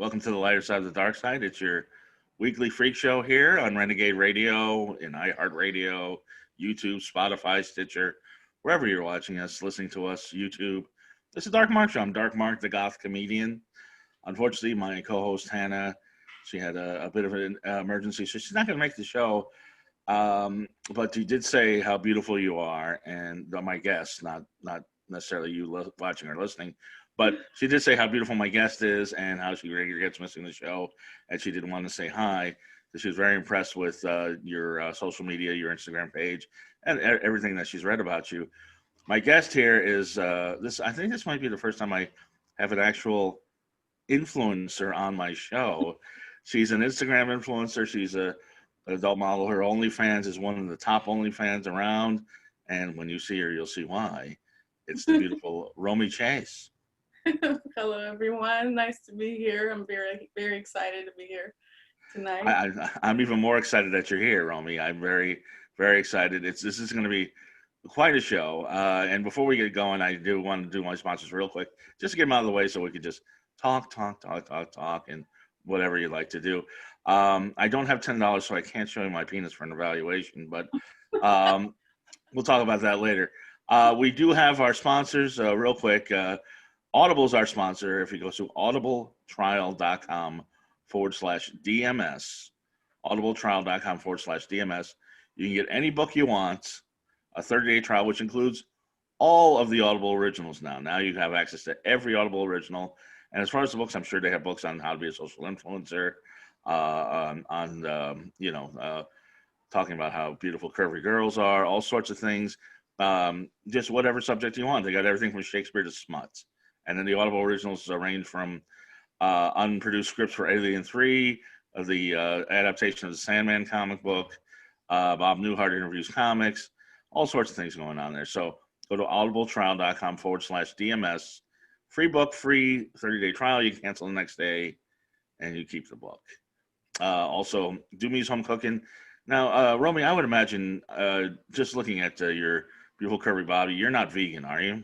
Welcome to the lighter side of the dark side. It's your weekly freak show here on Renegade Radio, in iHeartRadio, YouTube, Spotify, Stitcher, wherever you're watching us, listening to us, YouTube. This is Dark Mark Show. I'm Dark Mark, the goth comedian. Unfortunately, my co-host Hannah, she had a bit of an emergency, so she's not going to make the show. But she did say how beautiful you are, and my guest, not necessarily you watching or listening, but she did say how beautiful my guest is and how she regularly gets missing the show, and she did want to say hi. She was very impressed with your social media, your Instagram page, and everything that she's read about you. My guest here is this. I think this might be the first time I have an actual influencer on my show. She's an Instagram influencer. She's an adult model. Her OnlyFans is one of the top OnlyFans around, and when you see her, you'll see why. It's the beautiful Romi Chase. Hello, everyone. Nice to be here. I'm very, very excited to be here tonight. I'm even more excited that you're here, Romi. I'm very, very excited. This is going to be quite a show. And before we get going, I do want to do my sponsors real quick, just to get them out of the way so we could just talk, and whatever you'd like to do. I don't have $10, so I can't show you my penis for an evaluation, but we'll talk about that later. We do have our sponsors real quick. Audible is our sponsor. If you go to audibletrial.com/DMS, audibletrial.com/DMS, you can get any book you want, a 30-day trial, which includes all of the Audible originals now. Now you have access to every Audible original. And as far as the books, I'm sure they have books on how to be a social influencer, talking about how beautiful curvy girls are, all sorts of things, just whatever subject you want. They got everything from Shakespeare to smuts. And then the Audible originals range from unproduced scripts for Alien 3, the adaptation of the Sandman comic book, Bob Newhart interviews comics, all sorts of things going on there. So go to audibletrial.com/DMS. Free book, free 30-day trial. You cancel the next day, and you keep the book. Also, Do Me's Home Cooking. Now, Romy, I would imagine, just looking at your beautiful curvy body, you're not vegan, are you?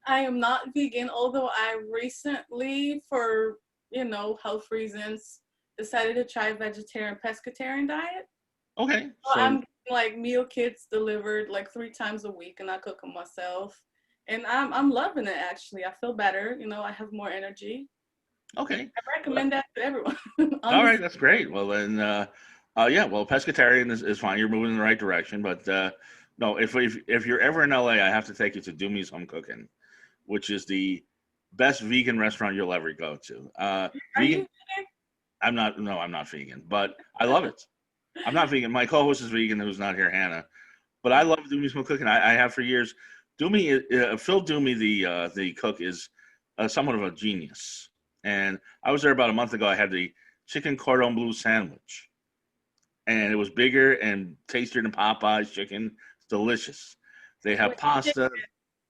I am not vegan, although I recently, for health reasons, decided to try a vegetarian pescatarian diet. Okay. So I'm getting meal kits delivered 3 times a week, and I cook them myself. And I'm loving it, actually. I feel better. I have more energy. Okay. I recommend that to everyone. All right, that's great. Well, then, pescatarian is fine. You're moving in the right direction. But no, if you're ever in LA, I have to take you to Do Me's Home Cooking, which is the best vegan restaurant you'll ever go to. Are you vegan? I'm not vegan, but I love it. I'm not vegan. My co-host is vegan, who's not here, Hannah. But I love Do Me's Home Cooking. I have for years. Phil Doomy, the cook, is somewhat of a genius. And I was there about a month ago. I had the chicken cordon bleu sandwich, and it was bigger and tastier than Popeye's chicken. It's delicious. They have pasta.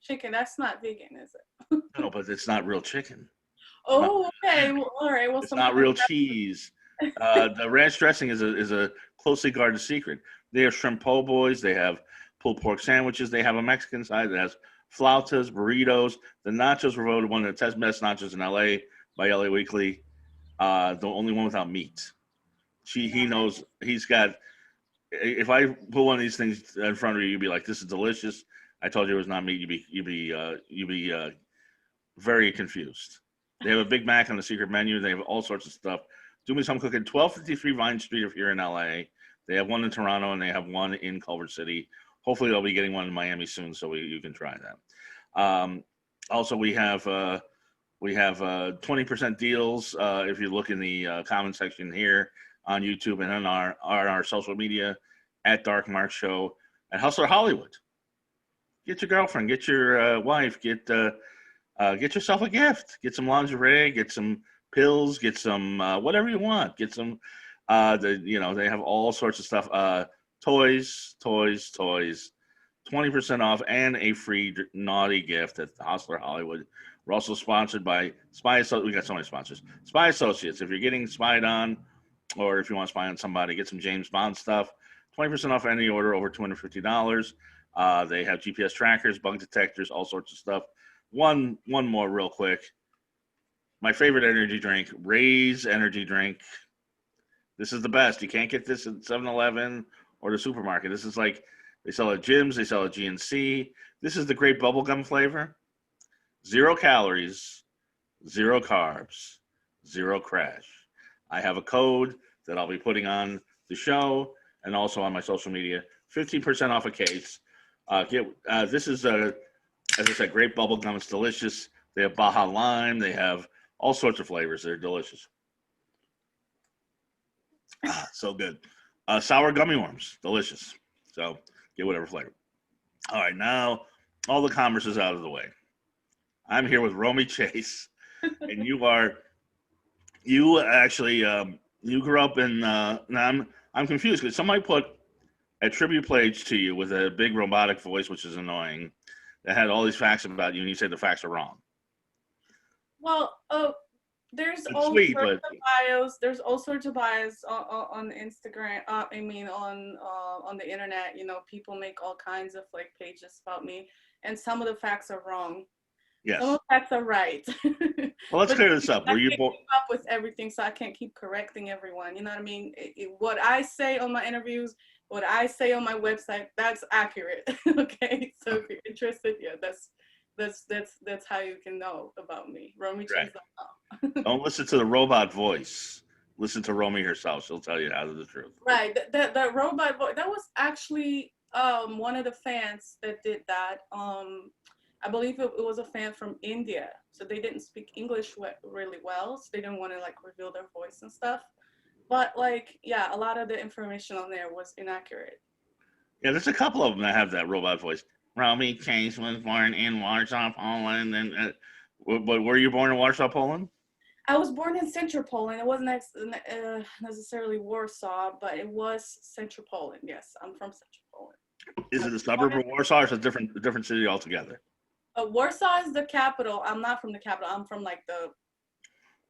Chicken, that's not vegan, is it? No, but it's not real chicken. Oh, okay. Well, all right. Well, it's not real cheese. The ranch dressing is a closely guarded secret. They have shrimp po' boys. They have pulled pork sandwiches. They have a Mexican side that has flautas, burritos. The nachos were voted one of the 10 best nachos in LA by LA Weekly. The only one without meat. He knows. He's got. If I put one of these things in front of you, you'd be like, "This is delicious." I told you it was not meat. You'd be very confused. They have a Big Mac on the secret menu. They have all sorts of stuff. Do Me's Home Cooking, 1253 Vine Street if you're in LA. They have one in Toronto and they have one in Culver City. Hopefully they'll be getting one in Miami soon, so you can try that. Also, we have 20% deals if you look in the comment section here on YouTube and on our social media at Dark Mark Show at Hustler Hollywood. Get your girlfriend, get your wife, get yourself a gift. Get some lingerie, get some pills, get some whatever you want. Get some they have all sorts of stuff. Toys, 20% off and a free naughty gift at Hustler Hollywood. We're also sponsored by Spy Associates. We got so many sponsors. Spy Associates. If you're getting spied on, or if you want to spy on somebody, get some James Bond stuff. 20% off any order over $250. They have GPS trackers, bug detectors, all sorts of stuff. One more real quick. my favorite energy drink, Raze energy drink. This is the best. You can't get this at 7-Eleven or the supermarket. This is like they sell at gyms, they sell at GNC. This is the great bubblegum flavor. 0 calories, 0 carbs, 0 crash. I have a code that I'll be putting on the show and also on my social media. 15% off a case. This is as I said, great bubble gum. It's delicious. They have Baja Lime. They have all sorts of flavors. They're delicious. So good. Sour gummy worms. Delicious. So get whatever flavor. All right, now all the commerce is out of the way. I'm here with Romi Chase, and you actually you grew up in. Now I'm confused because somebody put a tribute page to you with a big robotic voice, which is annoying, that had all these facts about you, and you said the facts are wrong. Well, there's It's all sweet, sorts but of bios. There's all sorts of bios on Instagram. I mean, on the internet. You know, people make all kinds of like pages about me, and some of the facts are wrong. yes. Some of the facts are right. Well, let's But clear this up. Were you I can't born? keep up with everything, so I can't keep correcting everyone. You know what I mean? What I say on my interviews, what I say on my website, that's accurate. Okay, so if you're interested, yeah, that's how you can know about me. RomiChase.com. Don't listen to the robot voice. Listen to Romi herself. She'll tell you how to the truth. Right. That robot voice, that was actually one of the fans that did that. I believe it was a fan from India, so they didn't speak English really well, so they didn't want to like reveal their voice and stuff. But like, yeah, a lot of the information on there was inaccurate. Yeah, there's a couple of them that have that robot voice. Romi Chase was born in Warsaw, Poland, and but were you born in Warsaw, Poland? I was born in Central Poland. It wasn't necessarily Warsaw, but it was Central Poland. Yes, I'm from Central Poland. Is it a suburb of Warsaw, or is it a different city altogether? Warsaw is the capital. I'm not from the capital. I'm from like the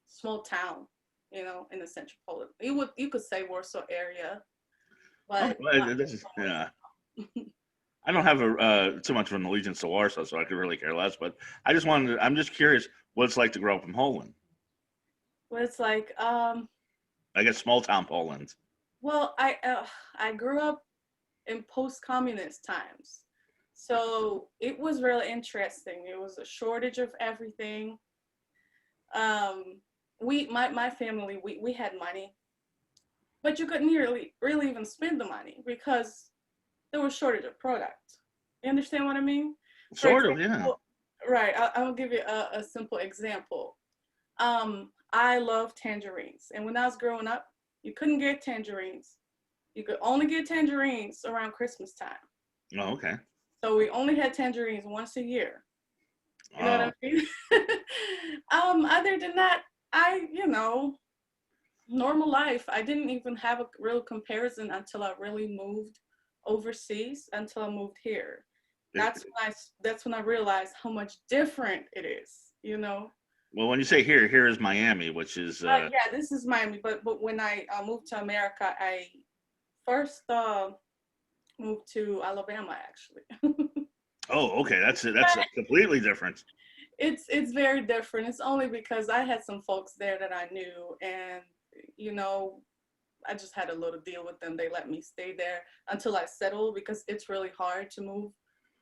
small town, you know, in the Central Poland. You could say Warsaw area, but Yeah. I don't have too much of an allegiance to Warsaw, so I could really care less. But I'm just curious what it's like to grow up in Poland. what it's like. I guess small town Poland. Well, I grew up in post-communist times, so it was really interesting. It was a shortage of everything. My family, we had money, but you couldn't really even spend the money because there was shortage of product. You understand what I mean? Sort of, yeah. Right. I'll give you a simple example. I love tangerines, and when I was growing up, you couldn't get tangerines. You could only get tangerines around Christmas time. Oh, okay. So we only had tangerines once a year. You know what I mean? Other than that, normal life. I didn't even have a real comparison until I really moved overseas, until I moved here. That's when I realized how much different it is, you know? Well, when you say here is Miami, which is yeah, this is Miami. But when I moved to America, I first moved to Alabama, actually. Oh, okay. That's completely different. It's very different. It's only because I had some folks there that I knew, and you know, I just had a little deal with them. They let me stay there until I settled, because it's really hard to move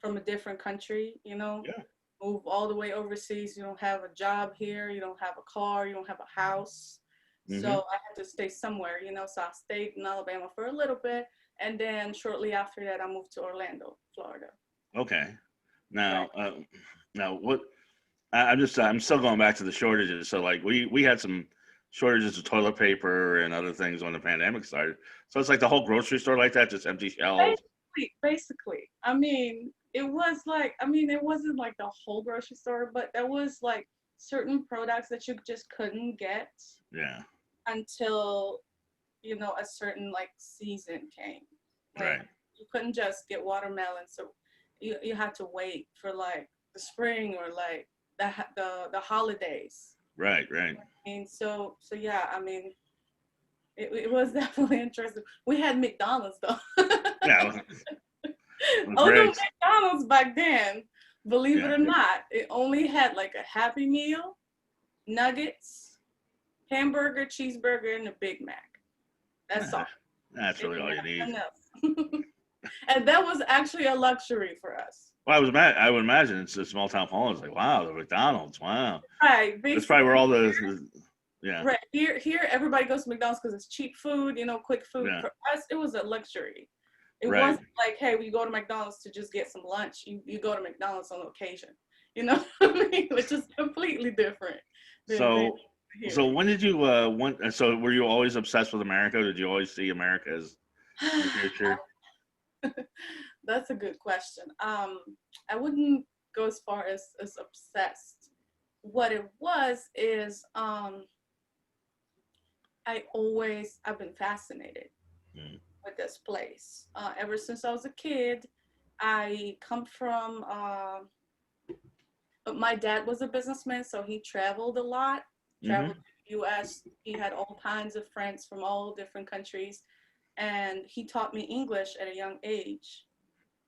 from a different country, you know. Yeah. Move all the way overseas. You don't have a job here. You don't have a car. You don't have a house. Mm-hmm. So I had to stay somewhere, you know. So I stayed in Alabama for a little bit, and then shortly after that, I moved to Orlando, Florida. Okay. Now, what? I'm still going back to the shortages. So like we had some shortages of toilet paper and other things when the pandemic started. So it's like the whole grocery store like that, just empty shelves. Basically. I mean, it wasn't like the whole grocery store, but there was like certain products that you just couldn't get. Yeah. Until, you know, a certain like season came. Like, right. You couldn't just get watermelon, so you had to wait for like the spring or like the holidays. Right. And so yeah, I mean, it was definitely interesting. We had McDonald's though. Yeah. Although McDonald's back then, believe it or not, it only had like a Happy Meal nuggets, hamburger, cheeseburger, and a Big Mac. That's Eh, all. that's It really all you didn't need. have enough. And that was actually a luxury for us. Well, I would imagine it's a small town Poland. It's like, wow, the McDonald's, wow. Right. That's probably where Basically, all the yeah, right. Here everybody goes to McDonald's because it's cheap food, quick food. yeah, For us, it was a luxury. It right. wasn't like, hey, we go to McDonald's to just get some lunch. You go to McDonald's on occasion. You know what I mean? Which is completely different than So, here. so when did you so were you always obsessed with America? Did you always see America as the future? That's a good question. I wouldn't go as far as obsessed. What it was is I've been fascinated Mm. with this place. Ever since I was a kid, I come from my dad was a businessman, so he traveled a lot, traveled Mm-hmm. to the US. He had all kinds of friends from all different countries, and he taught me English at a young age.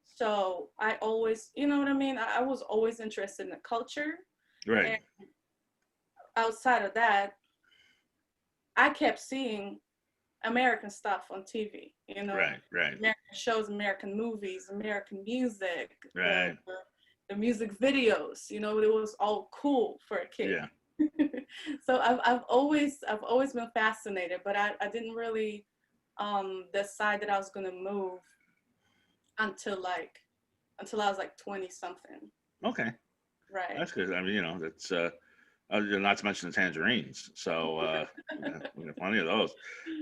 So I always, you know what I mean? I was always interested in the culture. Right, And outside of that, I kept seeing American stuff on TV, right, right, American shows, American movies, American music, right. the music videos, it was all cool for a kid. Yeah. So I've always been fascinated, but I didn't really decide that I was gonna move until I was like 20 something. Okay, Right. that's good. I mean, that's not to mention the tangerines. So yeah, we got plenty of those.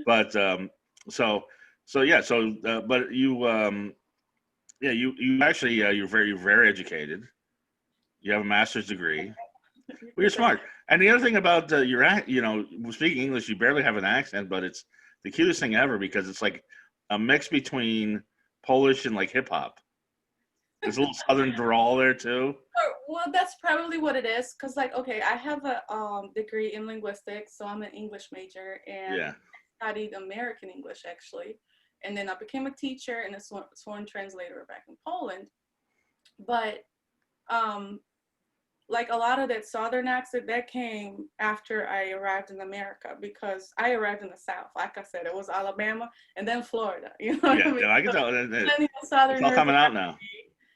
But so so yeah, so but you yeah, you actually you're very educated. You have a master's degree. Well, you're smart. And the other thing about your act, speaking English, you barely have an accent, but it's the cutest thing ever because it's like a mix between Polish and like hip hop. There's a little southern drawl there too. Well, that's probably what it is. Cause like, okay, I have a degree in linguistics, so I'm an English major, and Yeah. I studied American English actually, and then I became a teacher and a sworn translator back in Poland. But um, like a lot of that southern accent that came after I arrived in America, because I arrived in the South. Like I said, it was Alabama and then Florida. You know what I Yeah. mean? Yeah. I can So tell. plenty of It's all Southerners coming out now.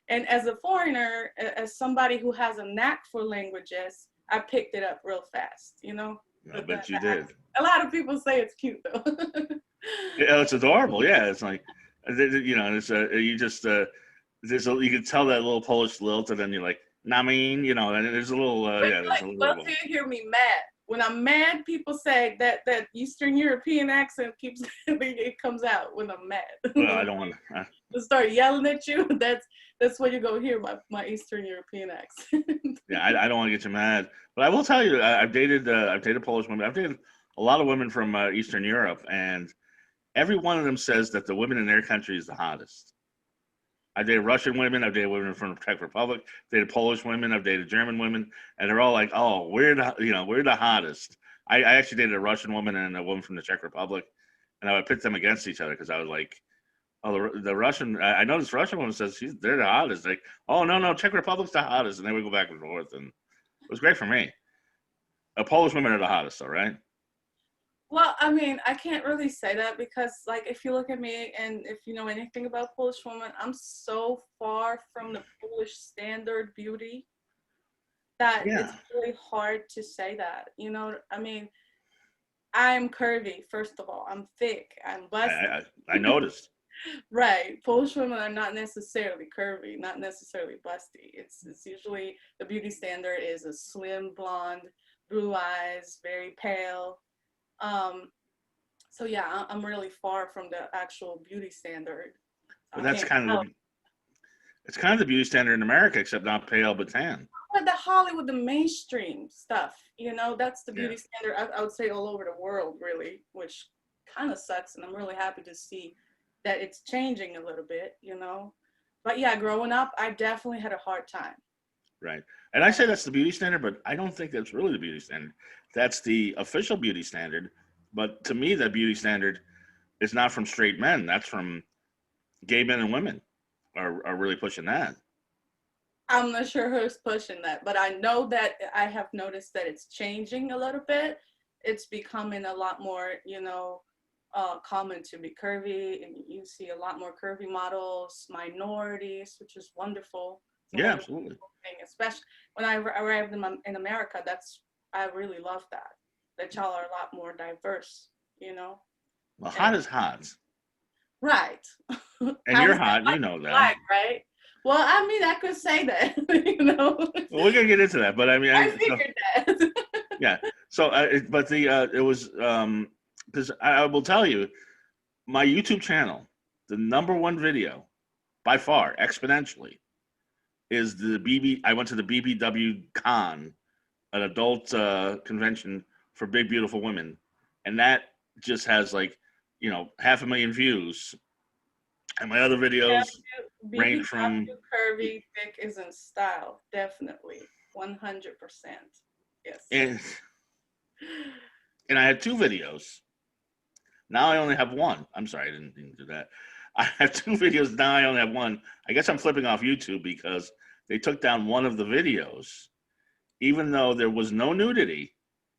and as a foreigner, as somebody who has a knack for languages, I picked it up real fast. I bet The you did. accent. A lot of people say it's cute though. Yeah, it's adorable. Yeah, it's like, it's you just you can tell that little Polish lilt, and then you're like, nah, I mean, and there's a little, But yeah, there's like, a little well, bit of till you hear me mad. When I'm mad, people say that Eastern European accent keeps it comes out when I'm mad. well, When I don't want to. I start yelling at you, that's when you go hear my Eastern European accent. Yeah, I don't want to get you mad, but I will tell you, I've dated Polish women. I've dated a lot of women from Eastern Europe, and every one of them says that the women in their country is the hottest. I've dated Russian women, I've dated women from the Czech Republic, dated Polish women, I've dated German women, and they're all like, "Oh, we're the hottest." I actually dated a Russian woman and a woman from the Czech Republic, and I would pit them against each other because I was like, "Oh, the Russian." I know this Russian woman says they're the hottest. Like, "Oh, no, Czech Republic's the hottest," and then we go back and forth, and it was great for me. Polish women are the hottest, though, right? Well, I mean, I can't really say that because, like, if you look at me and if you know anything about Polish women, I'm so far from the Polish standard beauty that it's Yeah, really hard to say that. I mean, I'm curvy, first of all. I'm thick. I'm I busty. I noticed. Right. Polish women are not necessarily curvy, not necessarily busty. It's usually the beauty standard is a slim blonde, blue eyes, very pale. Um, so yeah, I'm really far from the actual beauty standard. But I that's can't kind of tell. the it's kind of the beauty standard in America, except not pale but tan. But the Hollywood, the mainstream stuff, that's the Yeah. beauty standard. I would say all over the world, really, which kind of sucks. And I'm really happy to see that it's changing a little bit. But yeah, growing up, I definitely had a hard time. Right. And I say that's the beauty standard, but I don't think that's really the beauty standard. That's the official beauty standard. But to me, that beauty standard is not from straight men. That's from gay men and women are really pushing that. I'm not sure who's pushing that, but I know that I have noticed that it's changing a little bit. It's becoming a lot more, common to be curvy, and you see a lot more curvy models, minorities, which is wonderful. It's a Yeah, wonderful absolutely. thing, especially when I arrived in America. I really love that. That y'all are a lot more diverse, you know? Well, hot And is hot, right. and How you're is that hot. You like know that. black, right? Well, I mean, I could say that, Well, we're gonna get into that, but I mean, I figured that. yeah. So, but it was because I will tell you, my YouTube channel, the number one video by far, exponentially, is the BB. I went to the BBW Con, an adult convention for big beautiful women, and that just has like, 500,000 views, and my other videos range from, BBW curvy thick is in style, definitely, 100%. Yes. and I had two videos. Now I only have one. I'm sorry, I didn't do that. I have two videos. Now I only have one. I guess I'm flipping off YouTube because they took down one of the videos, even though there was no nudity.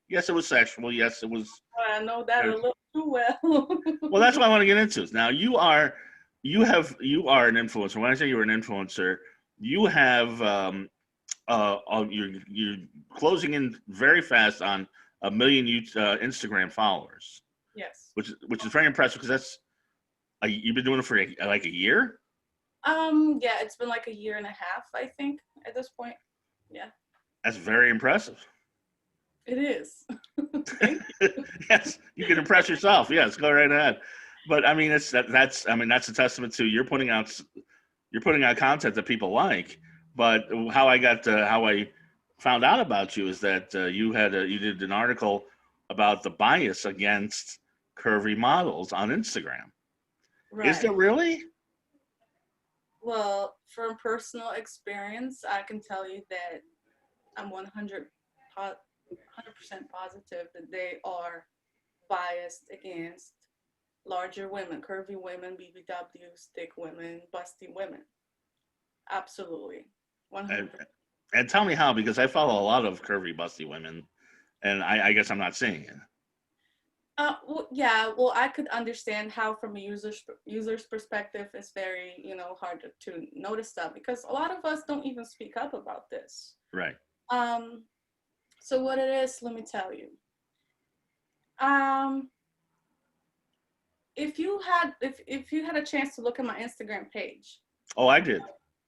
Yes, it was sexual. Yes, it was. I know that a little too well. Well, that's what I want to get into. Now you are an influencer. When I say you're an influencer, you have you're closing in very fast on a million Instagram followers, Yes. which is very impressive because you've been doing it for like a year. Yeah, it's been like a year and a half, I think, at this point. Yeah, That's very impressive. it is. Thank you. Yes, you can impress yourself. Yes, go right ahead. But I mean, that's I mean that's a testament to you're putting out content that people like. But how I found out about you is that you did an article about the bias against curvy models on Instagram. Is Right. there really? Well, from personal experience, I can tell you that I'm 100% positive that they are biased against larger women, curvy women, BBWs, thick women, busty women. Absolutely. And, 100%. and tell me how, because I follow a lot of curvy, busty women, and I guess I'm not seeing it. Well, yeah, well, I could understand how from a user's perspective, it's very, hard to notice that because a lot of us don't even speak up about this. Right. Um, so what it is, let me tell you. Um, if you had a chance to look at my Instagram page, Oh, I did.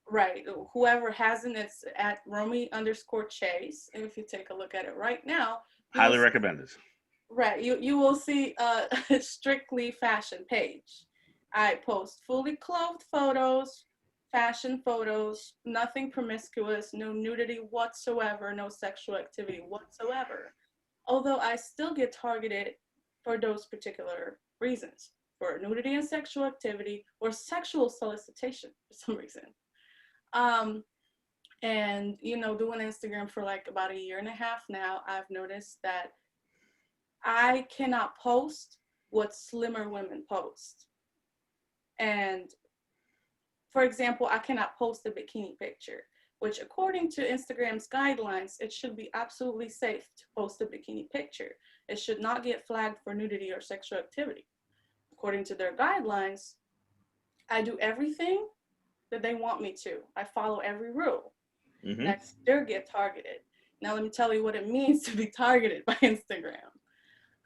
right, whoever hasn't, it's at Romi_Chase. And if you take a look at it right now, you will Highly recommended. right, you will see a strictly fashion page. I post fully clothed photos, fashion photos, nothing promiscuous, no nudity whatsoever, no sexual activity whatsoever. Although I still get targeted for those particular reasons, for nudity and sexual activity or sexual solicitation for some reason. Um, and doing Instagram for like about a year and a half now, I've noticed that I cannot post what slimmer women post. And for example, I cannot post a bikini picture, which according to Instagram's guidelines, it should be absolutely safe to post a bikini picture. It should not get flagged for nudity or sexual activity. According to their guidelines, I do everything that they want me to. I follow every rule. And Hmm. I still get targeted. Now let me tell you what it means to be targeted by Instagram.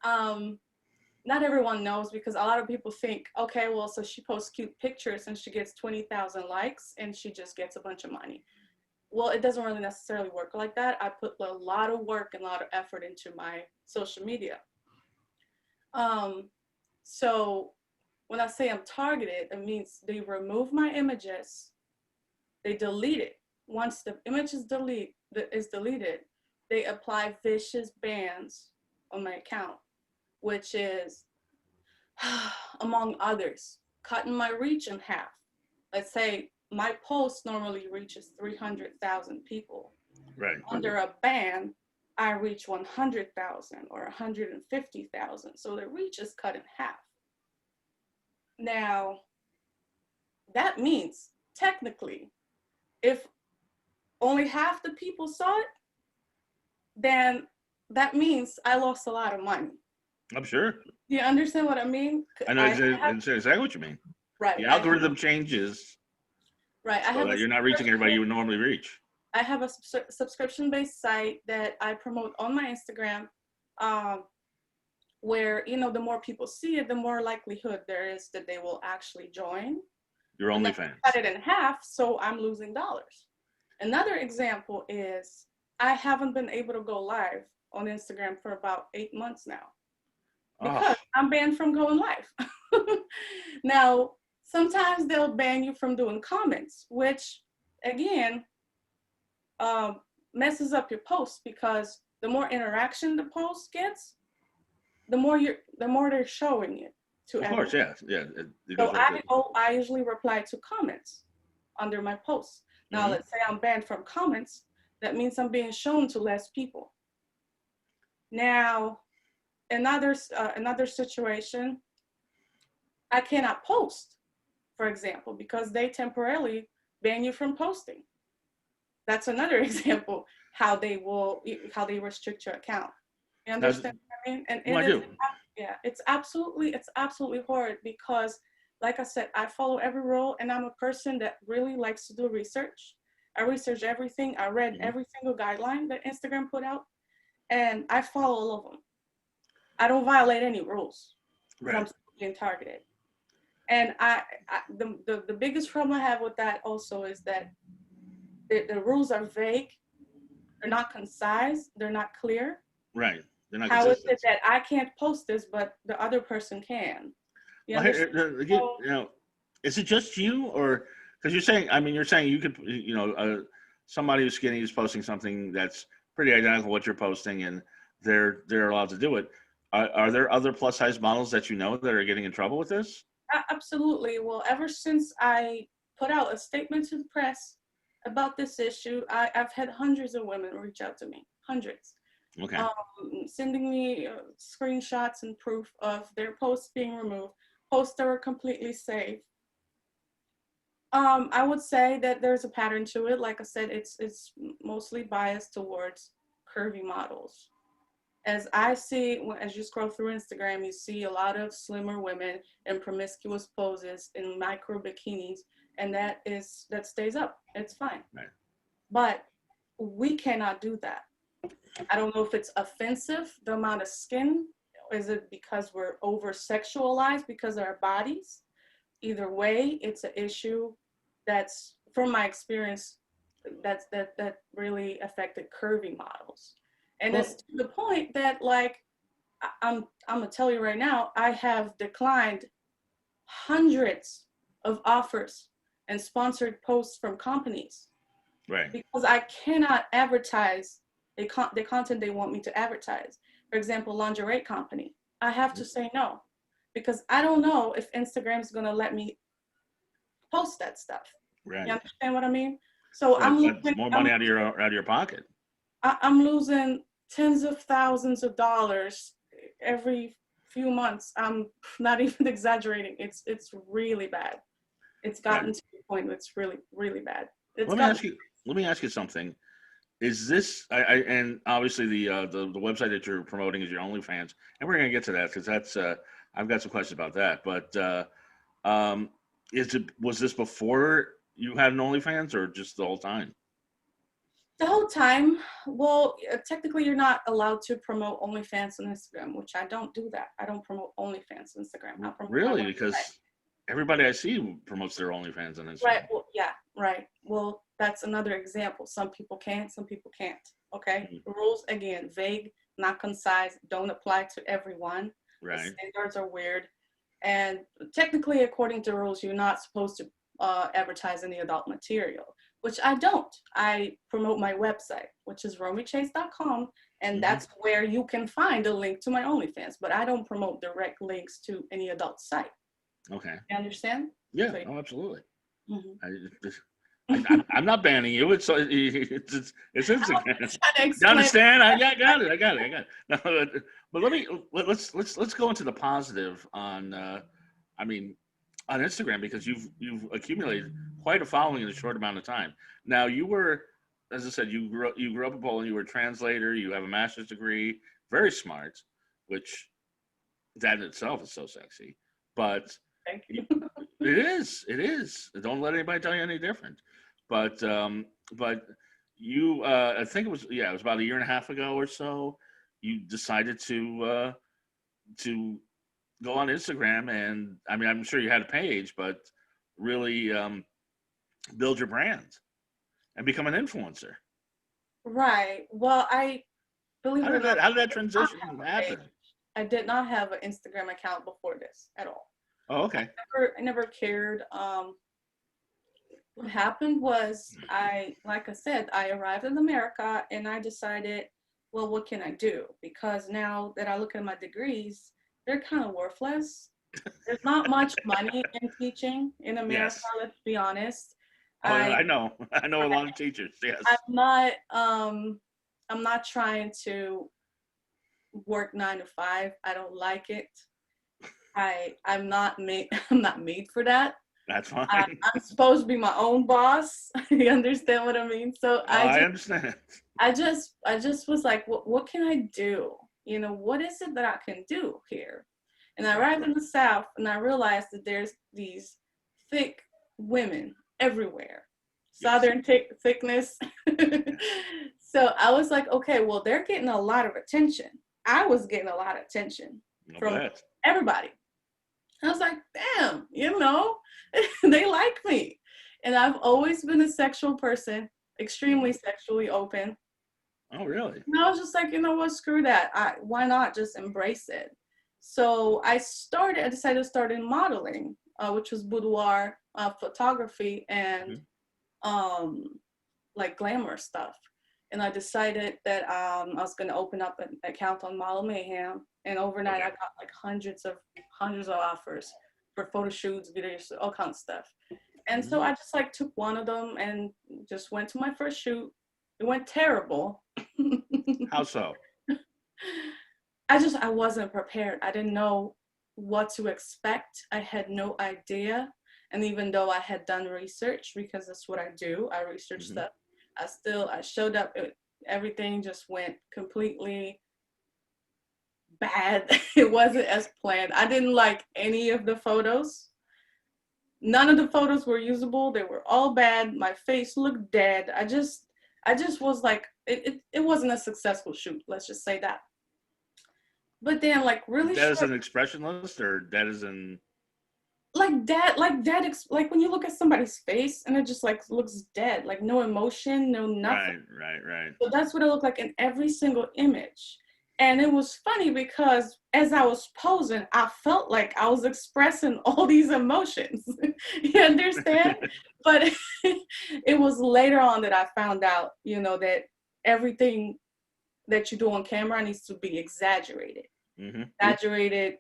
Um, Not everyone knows because a lot of people think, okay, well, so she posts cute pictures and she gets 20,000 likes and she just gets a bunch of money. Well, it doesn't really necessarily work like that. I put a lot of work and a lot of effort into my social media. Um, so when I say I'm targeted, it means they remove my images, they delete it. Once the image is deleted, they apply vicious bans on my account, which is among others, cutting my reach in half. Let's say my post normally reaches 300,000 people. Right. Under a ban, I reach 100,000 or 150,000. So the reach is cut in half. Now, that means technically, if only half the people saw it, then that means I lost a lot of money. I'm sure. Do you understand what I mean? I know exactly what you mean. Right. The algorithm changes Right. I so have that a you're not reaching everybody you would normally reach. I have a subscription-based site that I promote on my Instagram, um, where the more people see it, the more likelihood there is that they will actually join. Your And then OnlyFans. cut it in half, so I'm losing dollars. Another example is I haven't been able to go live on Instagram for about 8 months now because Oh, I'm banned from going live. Now, sometimes they'll ban you from doing comments, which again messes up your post because the more interaction the post gets, the more they're showing it to of everyone. course, yeah, yeah. It So goes like this. I usually reply to comments under my posts. Now, let's say I'm banned from comments, that means I'm being shown to less people. Now, another situation, I cannot post, for example, because they temporarily ban you from posting. That's another example how they restrict your account. You understand what I mean? And Well, I it is, do. yeah, it's absolutely horrid because, like I said, I follow every rule, and I'm a person that really likes to do research. I research everything. I read every single guideline that Instagram put out, and I follow all of them. I don't violate any rules because I'm Right. being targeted. And the biggest problem I have with that also is that the rules are vague. They're not concise. They're not clear. Right. They're not How is it consistent. that I can't post this, but the other person can? You Well, understand? again, is it just you, or because you're saying you could, somebody who's skinny is posting something that's pretty identical to what you're posting, and they're allowed to do it. Are there other plus size models that you know that are getting in trouble with this? Absolutely. Well, ever since I put out a statement to the press about this issue, I've had hundreds of women reach out to me, hundreds, Okay. sending me screenshots and proof of their posts being removed, posts that were completely safe. I would say that there's a pattern to it. Like I said, it's mostly biased towards curvy models. As I see, as you scroll through Instagram, you see a lot of slimmer women in promiscuous poses in micro bikinis, and that stays up. It's fine. Right. But we cannot do that. I don't know if it's offensive, the amount of skin. Is it because we're over sexualized because of our bodies? Either way, it's an issue that's, from my experience, that really affected curvy models. And Well, it's to the point that, like, I'm gonna tell you right now, I have declined hundreds of offers and sponsored posts from companies right. because I cannot advertise the content they want me to advertise. For example, lingerie company, I have to say no because I don't know if Instagram's gonna let me post that stuff. Right. You understand what I mean? So That's more money out of your pocket. I'm losing tens of thousands of dollars every few months. I'm not even exaggerating. It's really bad. It's gotten Right. to the point where it's really, really bad. It's Let me gotten ask you. Let me ask you something. Is this and obviously the website that you're promoting is your OnlyFans, and we're gonna get to that because that's I've got some questions about that. But um, was this before you had an OnlyFans or just the whole time? the whole time. Well, technically, you're not allowed to promote OnlyFans on Instagram, which I don't do that. I don't promote OnlyFans on Instagram. I promote my Really? website. Because everybody I see promotes their OnlyFans on Right. Instagram. Well, yeah. Right. Well, that's another example. Some people can, some people can't. Okay. Mhm. Rules again, vague, not concise, don't apply to everyone. The Right. standards are weird, and technically, according to rules, you're not supposed to advertise any adult material, which I don't. I promote my website, which is romichase.com, and Hmm. that's where you can find a link to my OnlyFans. But I don't promote direct links to any adult site. Okay. You understand? Yeah. So, Oh, absolutely. mhm. I'm not banning you. It's Instagram. Trying to You explain. understand? I got it. I got it. I got it. No, but let's go into the positive on I mean on Instagram because you've accumulated quite a following in a short amount of time. Now you were as I said, you grew up in Poland. You were a translator. You have a master's degree. Very smart, which that in itself is so sexy. But Thank it you. is. It is. Don't let anybody tell you any different. But you, I think it was, yeah, it was about a year and a half ago or so. You decided to go on Instagram, and I mean, I'm sure you had a page, but really build your brand and become an influencer. Right. Well, I believe it or not, How did I that did not transition have a page. happen? I did not have an Instagram account before this at all. Oh, okay. I never cared. What happened was like I said, I arrived in America and I decided, well, what can I do? Because now that I look at my degrees, they're kind of worthless. There's not much money in teaching in America, Yes. let's be honest. Oh, I I know. I know a lot of teachers. I'm Yes. not I'm not trying to work 9 to 5. I don't like it. I'm not made I'm not made for that. That's fine. I'm supposed to be my own boss. You understand what I mean? So Oh, I understand. I just was like, what can I do? You know, what is it that I can do here? And I arrived in the South and I realized that there's these thick women everywhere. Yes. Southern thickness. So I was like, okay, well, they're getting a lot of attention. I was getting a lot of attention I from bet. everybody. I was like, damn, you know, they like me. And I've always been a sexual person, extremely Mhm. sexually open. Oh, really? And I was just like, you know what, screw that. Why not just embrace it? So I decided to start in modeling, which was boudoir photography and Hmm. um, like glamour stuff. And I decided that I was going to open up an account on Model Mayhem. And overnight, I Okay. got like hundreds of offers for photo shoots, videos, all kinds of stuff. And so Mhm. I just like took one of them and just went to my first shoot. It went terrible. How so? I wasn't prepared. I didn't know what to expect. I had no idea. And even though I had done research, because that's what I do, I research Hmm. stuff, I showed up, everything just went completely bad. It wasn't as planned. I didn't like any of the photos. None of the photos were usable. They were all bad. My face looked dead. I just was like, it wasn't a successful shoot. Let's just say that. But then like really Dead as short, an expressionist, or dead as in? like when you look at somebody's face and it just like looks dead, like no emotion, no nothing. Right, right, right. So that's what it looked like in every single image. And it was funny because as I was posing, I felt like I was expressing all these emotions. You understand? But it was later on that I found out, you know, that everything that you do on camera needs to be exaggerated. Hmm. Exaggerated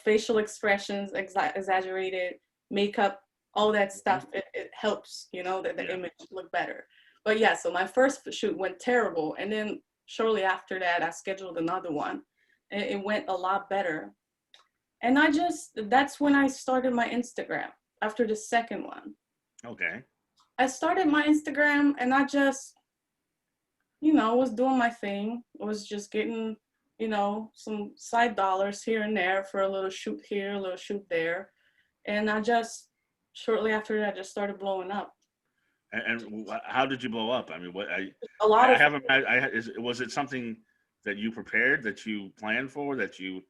facial expressions, exaggerated makeup, all that Hmm. stuff. It helps, you know, that the Yeah. image look better. But yeah, so my first shoot went terrible, and then shortly after that, I scheduled another one. It went a lot better, and that's when I started my Instagram after the second one. Okay. I started my Instagram, and I just, you know, was doing my thing. I was just getting, you know, some side dollars here and there for a little shoot here, a little shoot there. And I just, shortly after that, just started blowing up. How did you blow up? I mean, what A lot I of, haven't. Was it something that you prepared, that you planned for, that you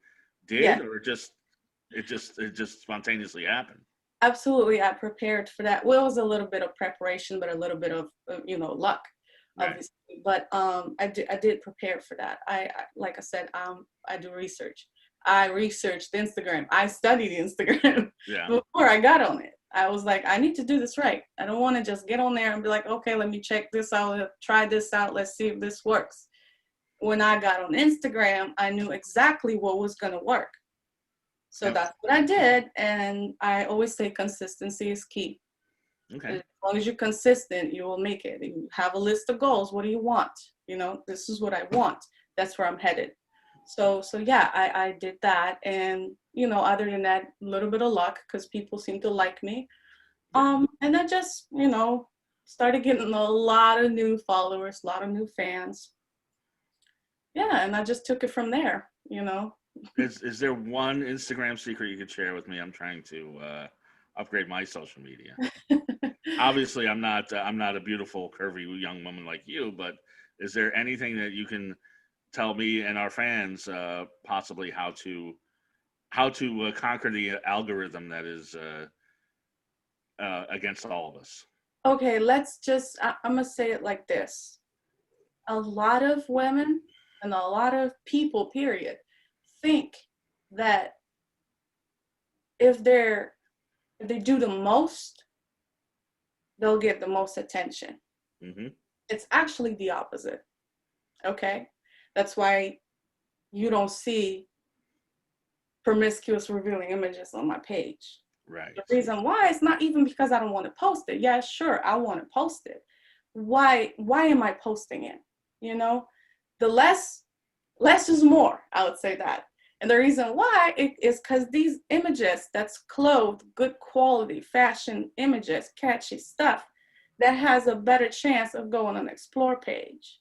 yeah, did, or it just spontaneously happened? absolutely. I prepared for that. Well, it was a little bit of preparation, but a little bit of, you know, luck, Right. obviously. But I did prepare for that. Like I said, I do research. I researched Instagram. I studied Instagram Yeah. before I got on it. I was like, I need to do this right. I don't want to just get on there and be like, okay, let me check this out, try this out, let's see if this works. When I got on Instagram, I knew exactly what was going to work. So And, that's what I did. And I always say consistency is key. okay. As long as you're consistent, you will make it. You have a list of goals. What do you want? You know, this is what I want. That's where I'm headed. So yeah, I did that. And, you know, other than that, a little bit of luck because people seem to like me. Yeah. And I just, you know, started getting a lot of new followers, a lot of new fans. Yeah, and I just took it from there, you know. Is there one Instagram secret you could share with me? I'm trying to upgrade my social media. Obviously, I'm not a beautiful, curvy young woman like you, but is there anything that you can tell me and our fans possibly how to conquer the algorithm that is against all of us? Okay, I'm gonna say it like this. A lot of women and a lot of people, period, think that if they're if they do the most, they'll get the most attention. Hmm. It's actually the opposite. Okay? That's why you don't see promiscuous revealing images on my page. Right. The reason why is not even because I don't want to post it. Yeah, sure, I want to post it. Why am I posting it? You know, the less is more, I would say that. And the reason why is because these images that's clothed, good quality, fashion images, catchy stuff, that has a better chance of going on an explore page.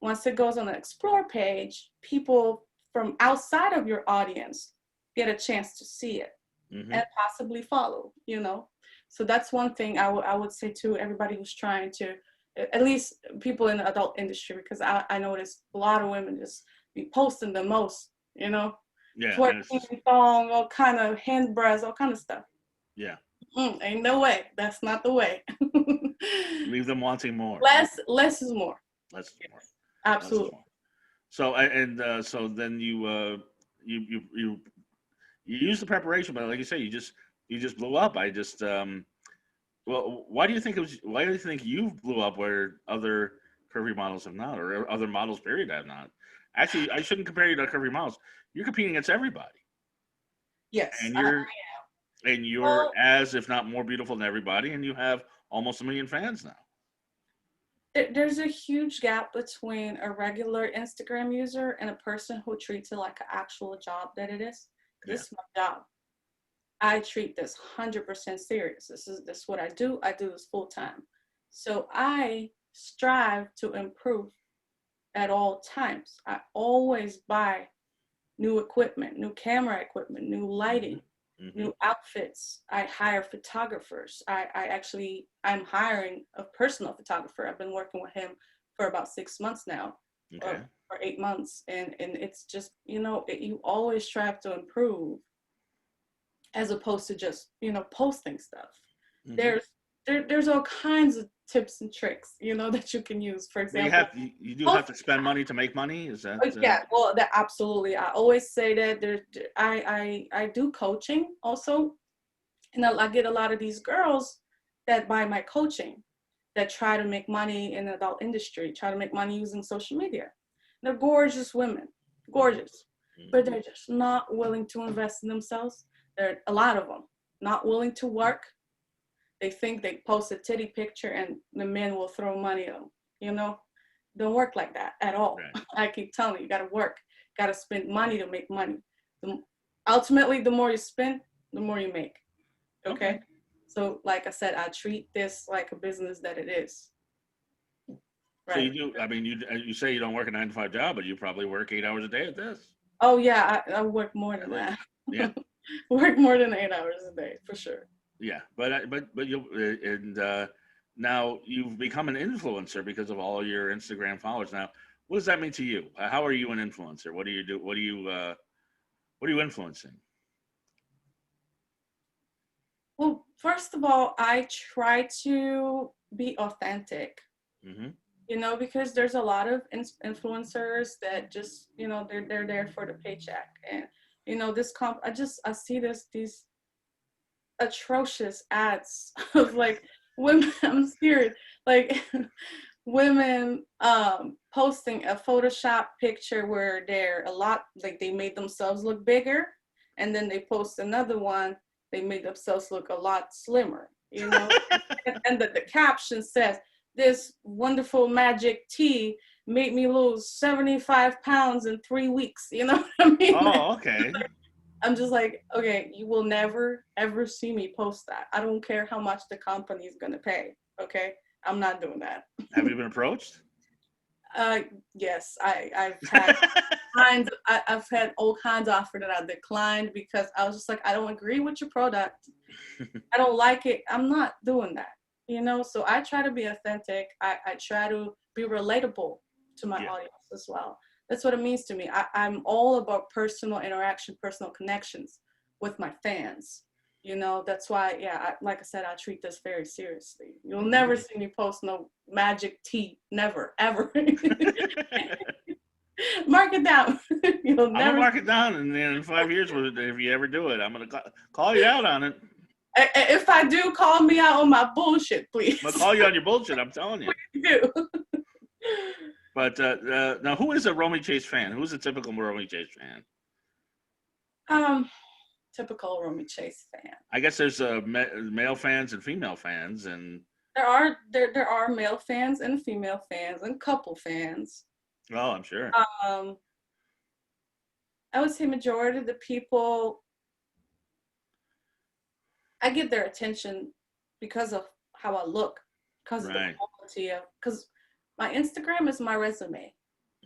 Once it goes on the explore page, people from outside of your audience get a chance to see it Hmm. and possibly follow, you know. So that's one thing I would say to everybody who's trying to, at least people in the adult industry, because I notice a lot of women just be posting the most, you know, Yeah, and it's just, twerking, thong, all kind of hand bras, all kind of stuff. yeah. Ain't no way. That's not the way. Leave them wanting more. Less is more. Less is more. Less is Absolutely. more. So so then you you use the preparation, but like you say, you just blew up. I just well, why do you think you blew up where other curvy models have not, or other models period have not? Actually, I shouldn't compare you to curvy models. You're competing against everybody, Yes. and you're Well, as if not more beautiful than everybody, and you have almost 1 million fans now. there's a huge gap between a regular Instagram user and a person who treats it like an actual job that it is. Yeah. This is my job. I treat this 100% serious. This is what I do. I do this full time. So I strive to improve at all times. I always buy new equipment, new camera equipment, new Hmm. lighting, Hmm. new outfits. I hire photographers. I'm hiring a personal photographer. I've been working with him for about 6 months now, Okay. or 8 months, and it's just, you always strive to improve as opposed to just, posting stuff. Hmm. There's all kinds of tips and tricks, that you can use. For Well, example, you do have post. to spend money to make money. Is that Yeah, well, that absolutely. I always say that I do coaching also, and I get a lot of these girls that buy my coaching that try to make money in the adult industry, try to make money using social media. They're gorgeous women, gorgeous, but hmm they're just not willing to invest in themselves. There are a lot of them not willing to work. They think they post a titty picture and the men will throw money at them. You know, don't work like that at all. right? I keep telling you, you got to work, got to spend money to make money. Ultimately, the more you spend, the more you make. Okay. Okay. So, like I said, I treat this like a business that it is. So you Right. do. I mean, you say you don't work a 9 to 5 job, but you probably work 8 hours a day at this, Oh, yeah. I work more at than least. that. Yeah. Work more than 8 hours a day, for sure. Yeah. But you and now you've become an influencer because of all your Instagram followers. Now, what does that mean to you? How are you an influencer? What do you do? What are you influencing? Well, first of all, I try to be authentic, Hmm. because there's a lot of influencers that just, they're there for the paycheck. And, this I see these atrocious ads of like women, I'm scared, like women posting a Photoshop picture where they're a lot, like they made themselves look bigger, and then they post another one, they made themselves look a lot slimmer, and the caption says, "This wonderful magic tea made me lose 75 pounds in 3 weeks." You know what I mean? Oh, okay. I'm just like, okay, you will never ever see me post that. I don't care how much the company is gonna pay. Okay, I'm not doing that. Have you been approached? Yes, I've had I've had all kinds of offers that I declined because I was just like, I don't agree with your product. I don't like it. I'm not doing that. So I try to be authentic. I try to be relatable to my Yeah. audience as well. That's what it means to me. I'm all about personal interaction, personal connections with my fans. That's why, yeah, like I said, I treat this very seriously. You'll never see me post no magic tea. Never, ever. Mark it down. You'll I'm gonna never. mark it down, and then in 5 years, if you ever do it, I'm gonna call you out on it. If I do, call me out on my bullshit, please. I'm gonna call you on your bullshit. I'm telling you. Do. But now, who is a Romy Chase fan? Who's a typical Romy Chase fan? Typical Romy Chase fan. I guess there's male fans and female fans, and There are male fans and female fans and couple fans. oh, I'm sure. I would say majority of the people, I get their attention because of how I look, because of the quality of, because my Instagram is my resume.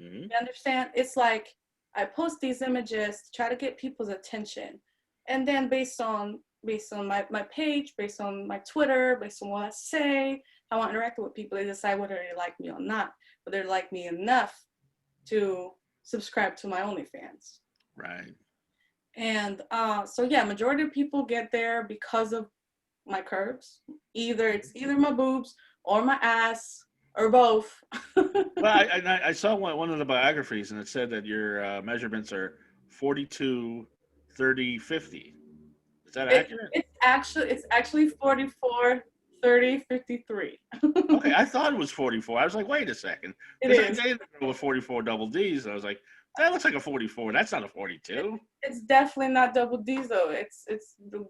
Mm-hmm. You understand? It's like I post these images to try to get people's attention, and then based on my page, based on my Twitter, based on what I say, how I interact with people, they decide whether they like me or not, but they like me enough to subscribe to my OnlyFans. Right. And so yeah, majority of people get there because of my curves. It's either my boobs or my ass or both. Well, I saw one of the biographies, and it said that your measurements are 42, 30, 50. Is that accurate? It's actually 44, 30, 53. Okay, I thought it was 44. I was like, wait a second. It is. I dated a girl with 44 double Ds. And I was like, that looks like a 44. That's not a 42. It's definitely not double D's though. It's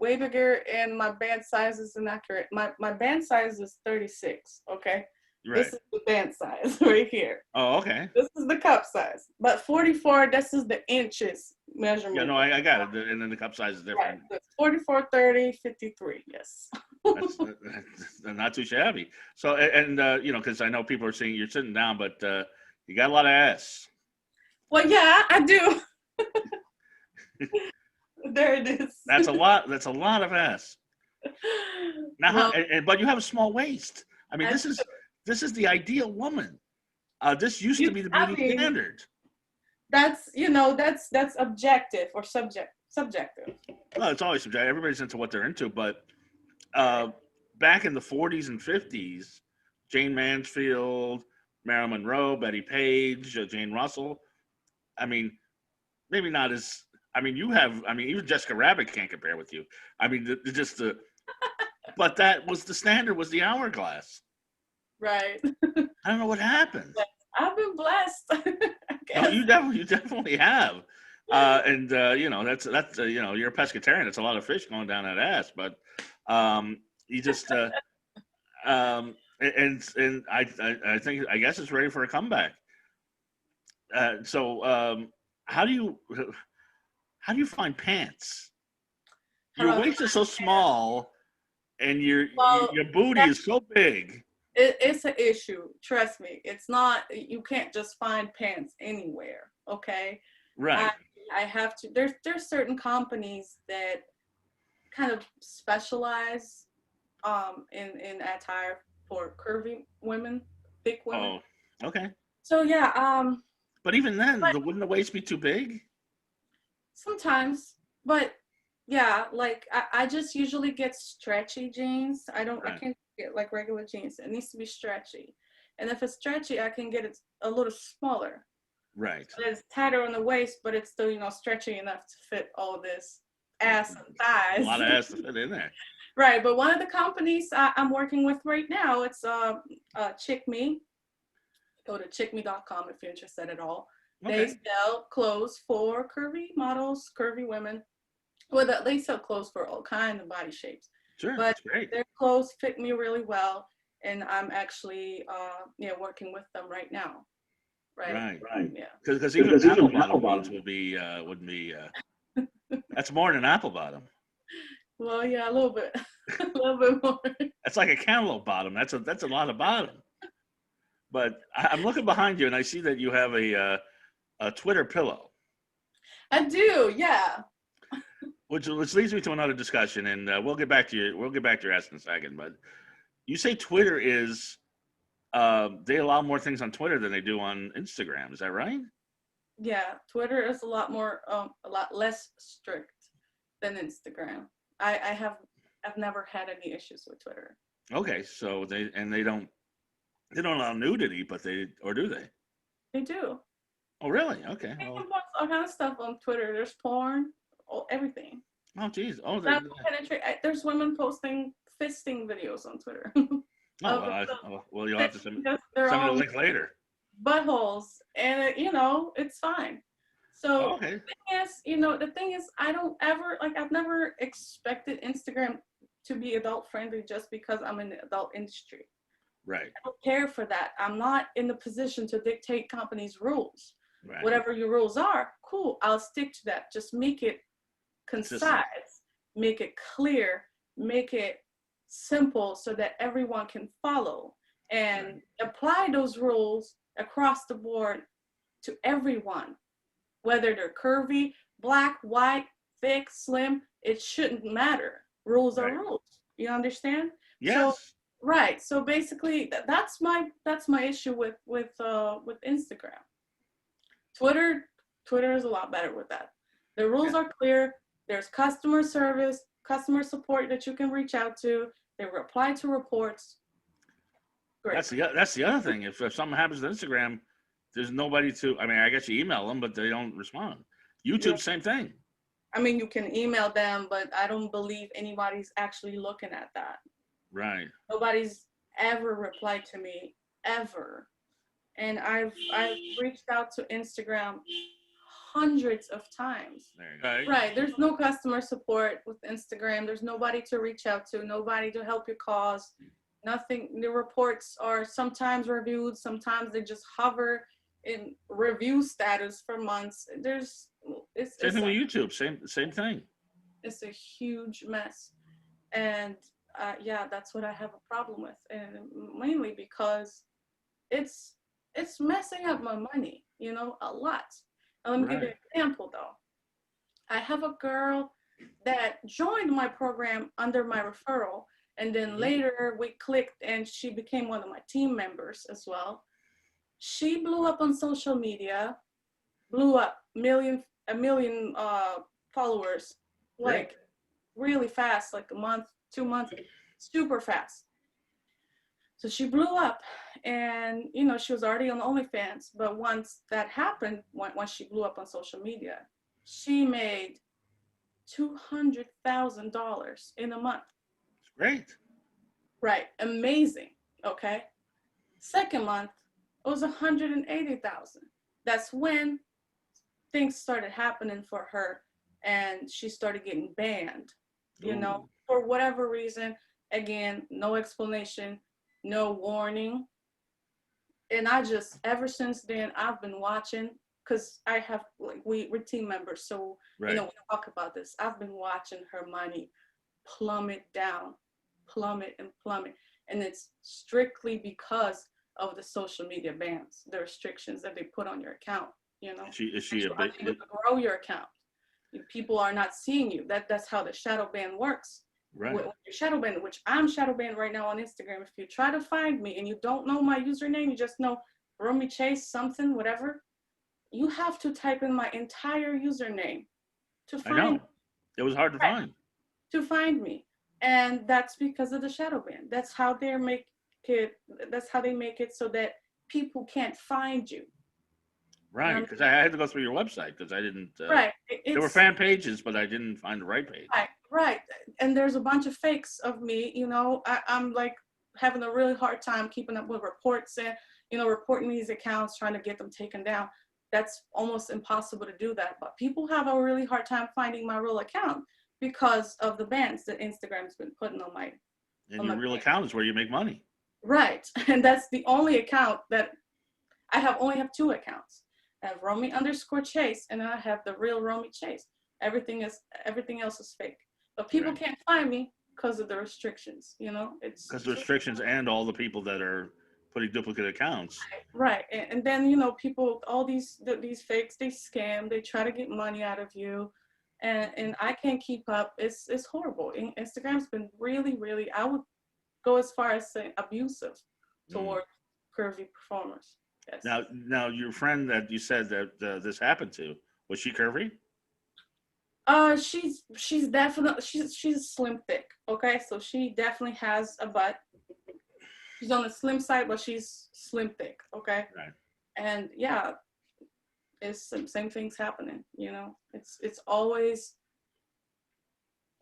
way bigger, and my band size is inaccurate. My band size is 36. Okay. Right. This is the band size right here. Oh, okay. This is the cup size. But 44, this is the inches measurement. Yeah, no, I got it. And then the cup size is different. Right. 44, 30, 53, yes. That's not too shabby. So, and because I know people are saying you're sitting down, but you got a lot of ass. Well, yeah, I do. There it is. That's a lot. That's a lot of ass. Now, but you have a small waist. I mean, this is the ideal woman. This used to be the beauty standard. That's objective or subjective. Well, it's always subjective. Everybody's into what they're into, but back in the 40s and 50s, Jane Mansfield, Marilyn Monroe, Betty Page, Jane Russell. I mean, maybe not as. I mean, even Jessica Rabbit can't compare with you. I mean, but that was the standard. Was the hourglass. Right. I don't know what happened. I've been blessed. No, you definitely have. And that's you're a pescatarian. It's a lot of fish going down that ass, but you just and I think I guess it's ready for a comeback. So how do you find pants? Your waist is so small, and your booty is so big. It's an issue. Trust me. It's not. You can't just find pants anywhere. Okay. Right. I have to. There's certain companies that kind of specialize in attire for curvy women, thick women. Oh, okay. So yeah. But even then, wouldn't the waist be too big? Sometimes, but yeah, like I just usually get stretchy jeans. I can't get like regular jeans. It needs to be stretchy, and if it's stretchy, I can get it a little smaller. Right. So it's tighter on the waist, but it's still stretchy enough to fit all this ass and thighs. A lot of ass to fit in there. Right, but one of the companies I'm working with right now, it's Chick Me. Go to chickme.com if you're interested at all. Okay. They sell clothes for curvy models, curvy women. Well, they sell clothes for all kinds of body shapes. Sure, but that's great. Their clothes fit me really well, and I'm actually working with them right now. Right. Yeah. Because even apple bottom ones would be that's more than apple bottom. Well, yeah, a little bit, a little bit more. That's like a cantaloupe bottom. That's a lot of bottom. But I'm looking behind you, and I see that you have a Twitter pillow, I do, yeah. which leads me to another discussion, and we'll get back to you. We'll get back to your ass in a second. But you say Twitter is they allow more things on Twitter than they do on Instagram. Is that right? Yeah, Twitter is a lot less strict than Instagram. I've never had any issues with Twitter. Okay, so they don't allow nudity, but or do they? They do. Oh, really? Okay. They Well, can post all kind of stuff on Twitter. There's porn, everything. oh, geez. Oh, That penetrate. There's women posting fisting videos on Twitter oh, of well, you'll have to just their send me the own link later. buttholes, and it's fine. Oh, So okay. the thing is, I don't ever I've never expected Instagram to be adult friendly just because I'm in the adult industry. Right. I don't care for that. I'm not in the position to dictate companies' rules. Right. Whatever your rules are, cool. I'll stick to that. Just make it concise, make it clear, make it simple so that everyone can follow and apply those rules across the board to everyone, whether they're curvy, black, white, thick, slim. It shouldn't matter. Rules are rules. You understand? Yes. Right. So basically, that's my issue with Instagram. Twitter is a lot better with that. The rules are clear. There's customer service, customer support that you can reach out to. They reply to reports. Great. That's the other thing. If something happens to Instagram, there's nobody to. I mean, I guess you email them, but they don't respond. YouTube, same thing. I mean, you can email them, but I don't believe anybody's actually looking at that. Right. Nobody's ever replied to me, ever. And I've reached out to Instagram hundreds of times. Right. There's no customer support with Instagram. There's nobody to reach out to, nobody to help your cause. Nothing. The reports are sometimes reviewed, sometimes they just hover in review status for months. Same thing with YouTube. Same thing. It's a huge mess. And that's what I have a problem with. And mainly because it's messing up my money, a lot. And let me give you an example, though. I have a girl that joined my program under my referral, and then later we clicked and she became one of my team members as well. She blew up on social media, blew up a million followers, like really fast, like a month, 2 months, super fast. So she blew up, and she was already on OnlyFans. But once that happened, once she blew up on social media, she made $200,000 in a month. Great. Right, amazing. Okay. Second month, it was $180,000. That's when things started happening for her, and she started getting banned. For whatever reason. Again, no explanation. No warning. And ever since then, I've been watching, because I have, we're team members, so, we talk about this. I've been watching her money plummet down, plummet and plummet. And it's strictly because of the social media bans, the restrictions that they put on your account, Is she a big? To grow your account. People are not seeing you. That's how the shadow ban works. Right. With your shadow banned, which I'm shadow banned right now on Instagram. If you try to find me and you don't know my username, you just know Romi Chase something, whatever, you have to type in my entire username to find. I know. It was hard to find. To find me, and that's because of the shadow ban. That's how they make it so that people can't find you. Right, because I had to go through your website because I didn't. There were fan pages, but I didn't find the right page. Right. And there's a bunch of fakes of me. I'm like having a really hard time keeping up with reports and reporting these accounts, trying to get them taken down. That's almost impossible to do that. But people have a really hard time finding my real account because of the bans that Instagram's been putting on my. And your real account is where you make money. Right, and that's the only account that I only have 2 accounts. I have Romi _Chase, and then I have the real Romi Chase. Everything else is fake. but people Right. can't find me because of the restrictions. You know, Because the restrictions and all the people that are putting duplicate accounts. right. And then you know, people, all these fakes, they scam, they try to get money out of you, and I can't keep up. It's horrible. Instagram's been really, really, I would go as far as saying abusive Mm. toward curvy performers. Yes. Now, your friend that you said that this happened to, was she curvy? She's definitely she's slim thick. Okay, so she definitely has a butt. She's on the slim side, but she's slim thick. Okay, Right. and yeah, it's same things happening. You know, it's always.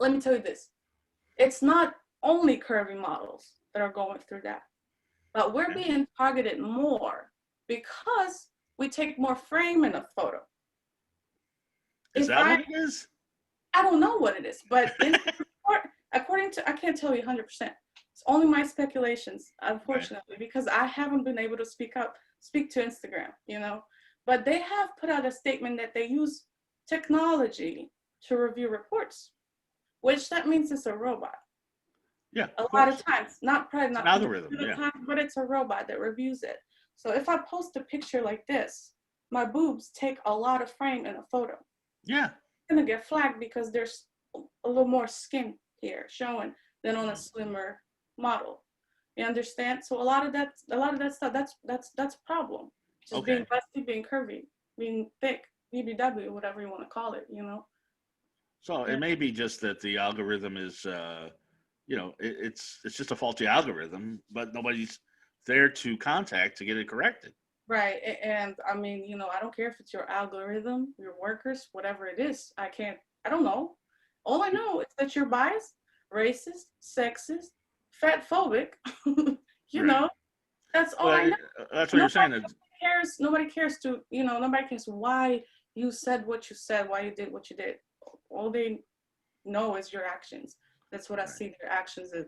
Let me tell you this: it's not only curvy models that are going through that, but we're Okay. being targeted more because we take more frame in a photo. Is If that what it is? I don't know what it is, but according to, I can't tell you 100%. It's only my speculations, Right. unfortunately, because I haven't been able to speak to Instagram, you know. But they have put out a statement that they use technology to review reports, which that means it's a robot. Yeah, A of lot of course. times, not probably It's an not 100% algorithm. of the Yeah. time, but it's a robot that reviews it. So if I post a picture like this, my boobs take a lot of frame in a photo. Yeah. Gonna get flagged because there's a little more skin here showing than on a Mm. slimmer model. You understand? So a lot of that stuff, that's a problem. Just being Okay. busty, being curvy, being thick, BBW, whatever you want to call it, you know? So it Yeah. may be just that the algorithm is, it's just a faulty algorithm, but nobody's there to contact to get it corrected. Right. And I mean, you know, I don't care if it's your algorithm, your workers, whatever it is. I don't know. All I know is that you're biased, racist, sexist, fat phobic. You Right. know, that's all I Well, know. that's what you're Nobody saying. cares. Nobody cares to, you know, nobody cares why you said what you said, why you did what you did. All they know is your actions. That's what I Right. see their actions as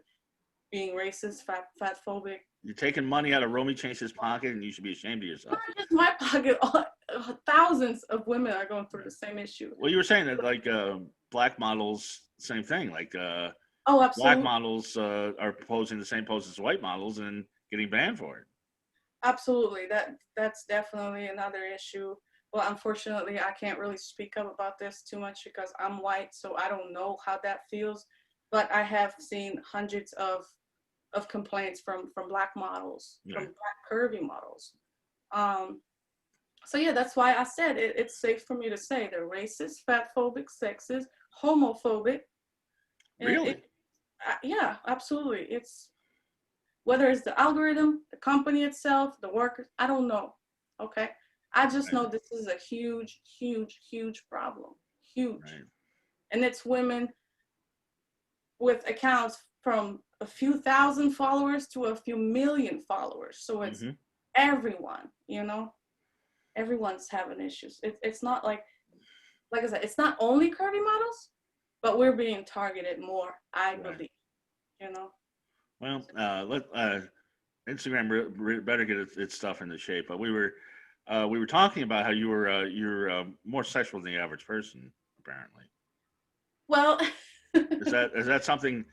being racist, fat phobic. You're taking money out of Romi Chance's pocket, and you should be ashamed of Not yourself. just my pocket, thousands of women are going through Right. the same issue. Well, you were saying that like black models, same thing. Like Oh, black absolutely. models are posing the same pose as white models and getting banned for it. Absolutely. That's definitely another issue. Well, unfortunately, I can't really speak up about this too much because I'm white, so I don't know how that feels. But I have seen hundreds of complaints from black models, from Right. black curvy models. Um, so yeah, that's why I said it's safe for me to say they're racist, fat phobic, sexist, homophobic. And Really? yeah, absolutely. It's whether it's the algorithm, the company itself, the workers, I don't know. Okay. I just Right. know this is a huge, huge, huge problem. Huge. Right. And it's women with accounts from a few thousand followers to a few million followers. So it's Hmm. everyone, you know, everyone's having issues. It's not like I said, it's not only curvy models, but we're being targeted more, I Right. believe, you know. Well, let Instagram better get its stuff into shape. But we were talking about how you're more sexual than the average person, apparently. Well, Is that something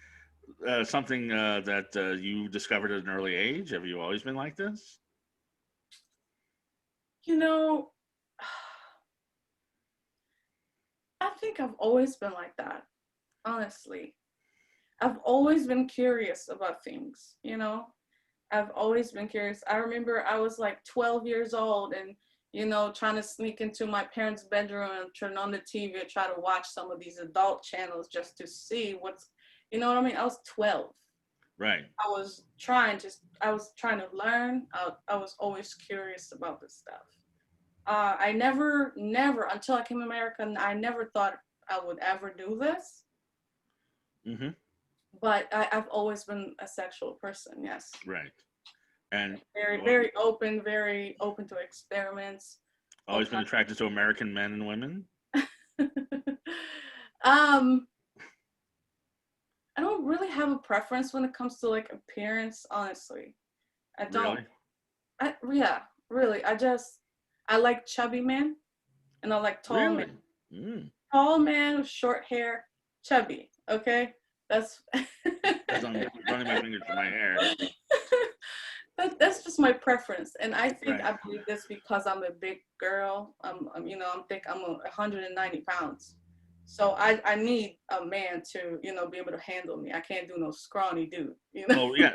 that you discovered at an early age? Have you always been like this? you know, I think I've always been like that, honestly. I've always been curious about things, you know? I've always been curious. I remember I was like 12 years old and, you know, trying to sneak into my parents' bedroom and turn on the TV and try to watch some of these adult channels just to see what's, you know what I mean? I was 12. Right. I was trying to learn. I was always curious about this stuff. I never, until I came to America, I never thought I would ever do this. Hmm. But I've always been a sexual person, yes. Right. And Very open to experiments. All always been attracted to American men and women. kinds. um, I don't really have a preference when it comes to like appearance, honestly. I don't. Really? Yeah, really. I like chubby men and I like tall men. Really? Mm. Tall men with short hair, chubby. Okay, that's As I'm running my fingers through my hair. that's just my preference, and I think Right. I believe this because I'm a big girl. I'm 190 pounds, so I need a man to be able to handle me. I can't do no scrawny dude. Oh yeah.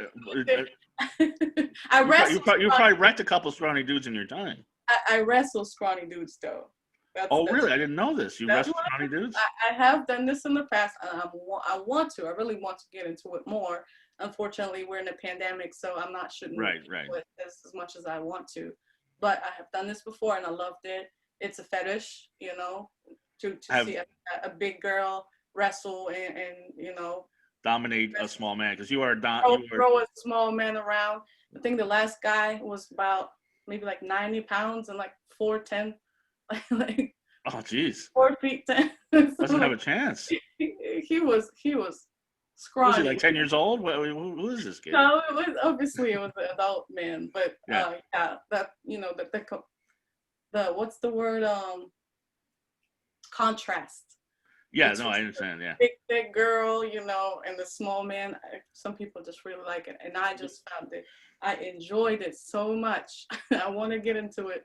I You wrestle probably scrawny. wrecked a couple scrawny dudes in your time. I wrestle scrawny dudes though. That's Oh that's really? I didn't know this. You that's wrestled what scrawny dudes? I have done this in the past, and I want to. I really want to get into it more. Unfortunately, we're in a pandemic, so I'm not shooting Right. Right. with this as much as I want to. But I have done this before, and I loved it. It's a fetish, to Have see a big girl wrestle and dominate a small man because you are throw, you were. throw a small man around. I think the last guy was about maybe like 90 pounds and like 4'10", like Oh geez, 4 feet 10. So doesn't have like a chance. he was Was he scrawny. like 10 years old? Who is this kid? No, it was an adult man, but Yeah. yeah, that the what's the word, contrast Yeah. No, between I understand. Yeah. big thick girl, and the small man. Some people just really like it, and I just found it. I enjoyed it so much. I want to get into it,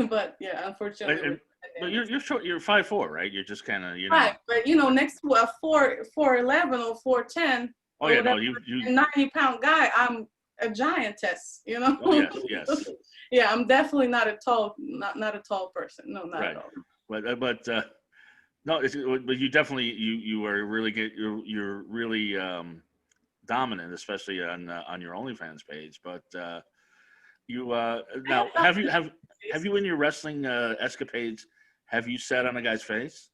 but yeah, unfortunately, with And, the but pandemic. you're short. You're 5'4", right? You're just kind of Right, but next to a 4'11" or 4'10" Oh or yeah. No, whatever, you. a 90-pound guy, I'm a giantess. Oh yes. Yes. Yeah, I'm definitely not a tall person. No, not at Right. all. But no, but you definitely you are really good. You're really dominant, especially on your OnlyFans page. But you I have now done have this. you in your wrestling escapades have you sat on a guy's face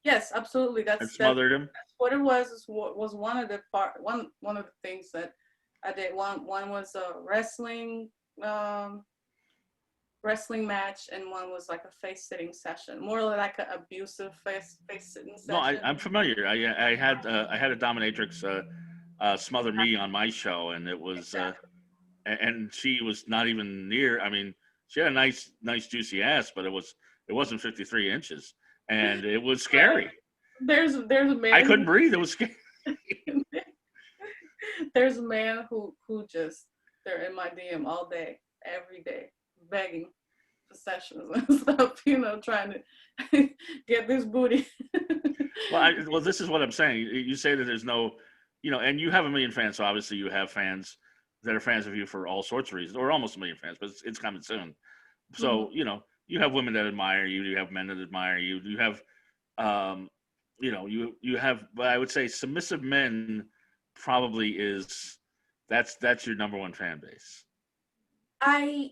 Yes, absolutely. and That's smothered him? what it was. Was one of the one of the things that I did. One was a um, wrestling match, and one was like a face sitting session, more like an abusive face sitting No, session. I'm familiar. I had a dominatrix smother me on my show, and it was Exactly. and she was not even near. I mean, she had a nice juicy ass, but it wasn't 53 inches, and it was Right. scary. There's a I man couldn't breathe. It was scary. there's a man who just they're in my DM all day, every day, begging for sessions and stuff, trying to get this booty. Well, this is what I'm saying. You say that there's no, and you have a million fans, so obviously you have fans that are fans of you for all sorts of reasons, or almost a million fans, but it's coming soon. Mhm. So you have women that admire you, you have men that admire you, you have, um, you have. But I would say submissive men probably is that's your number one fan base. I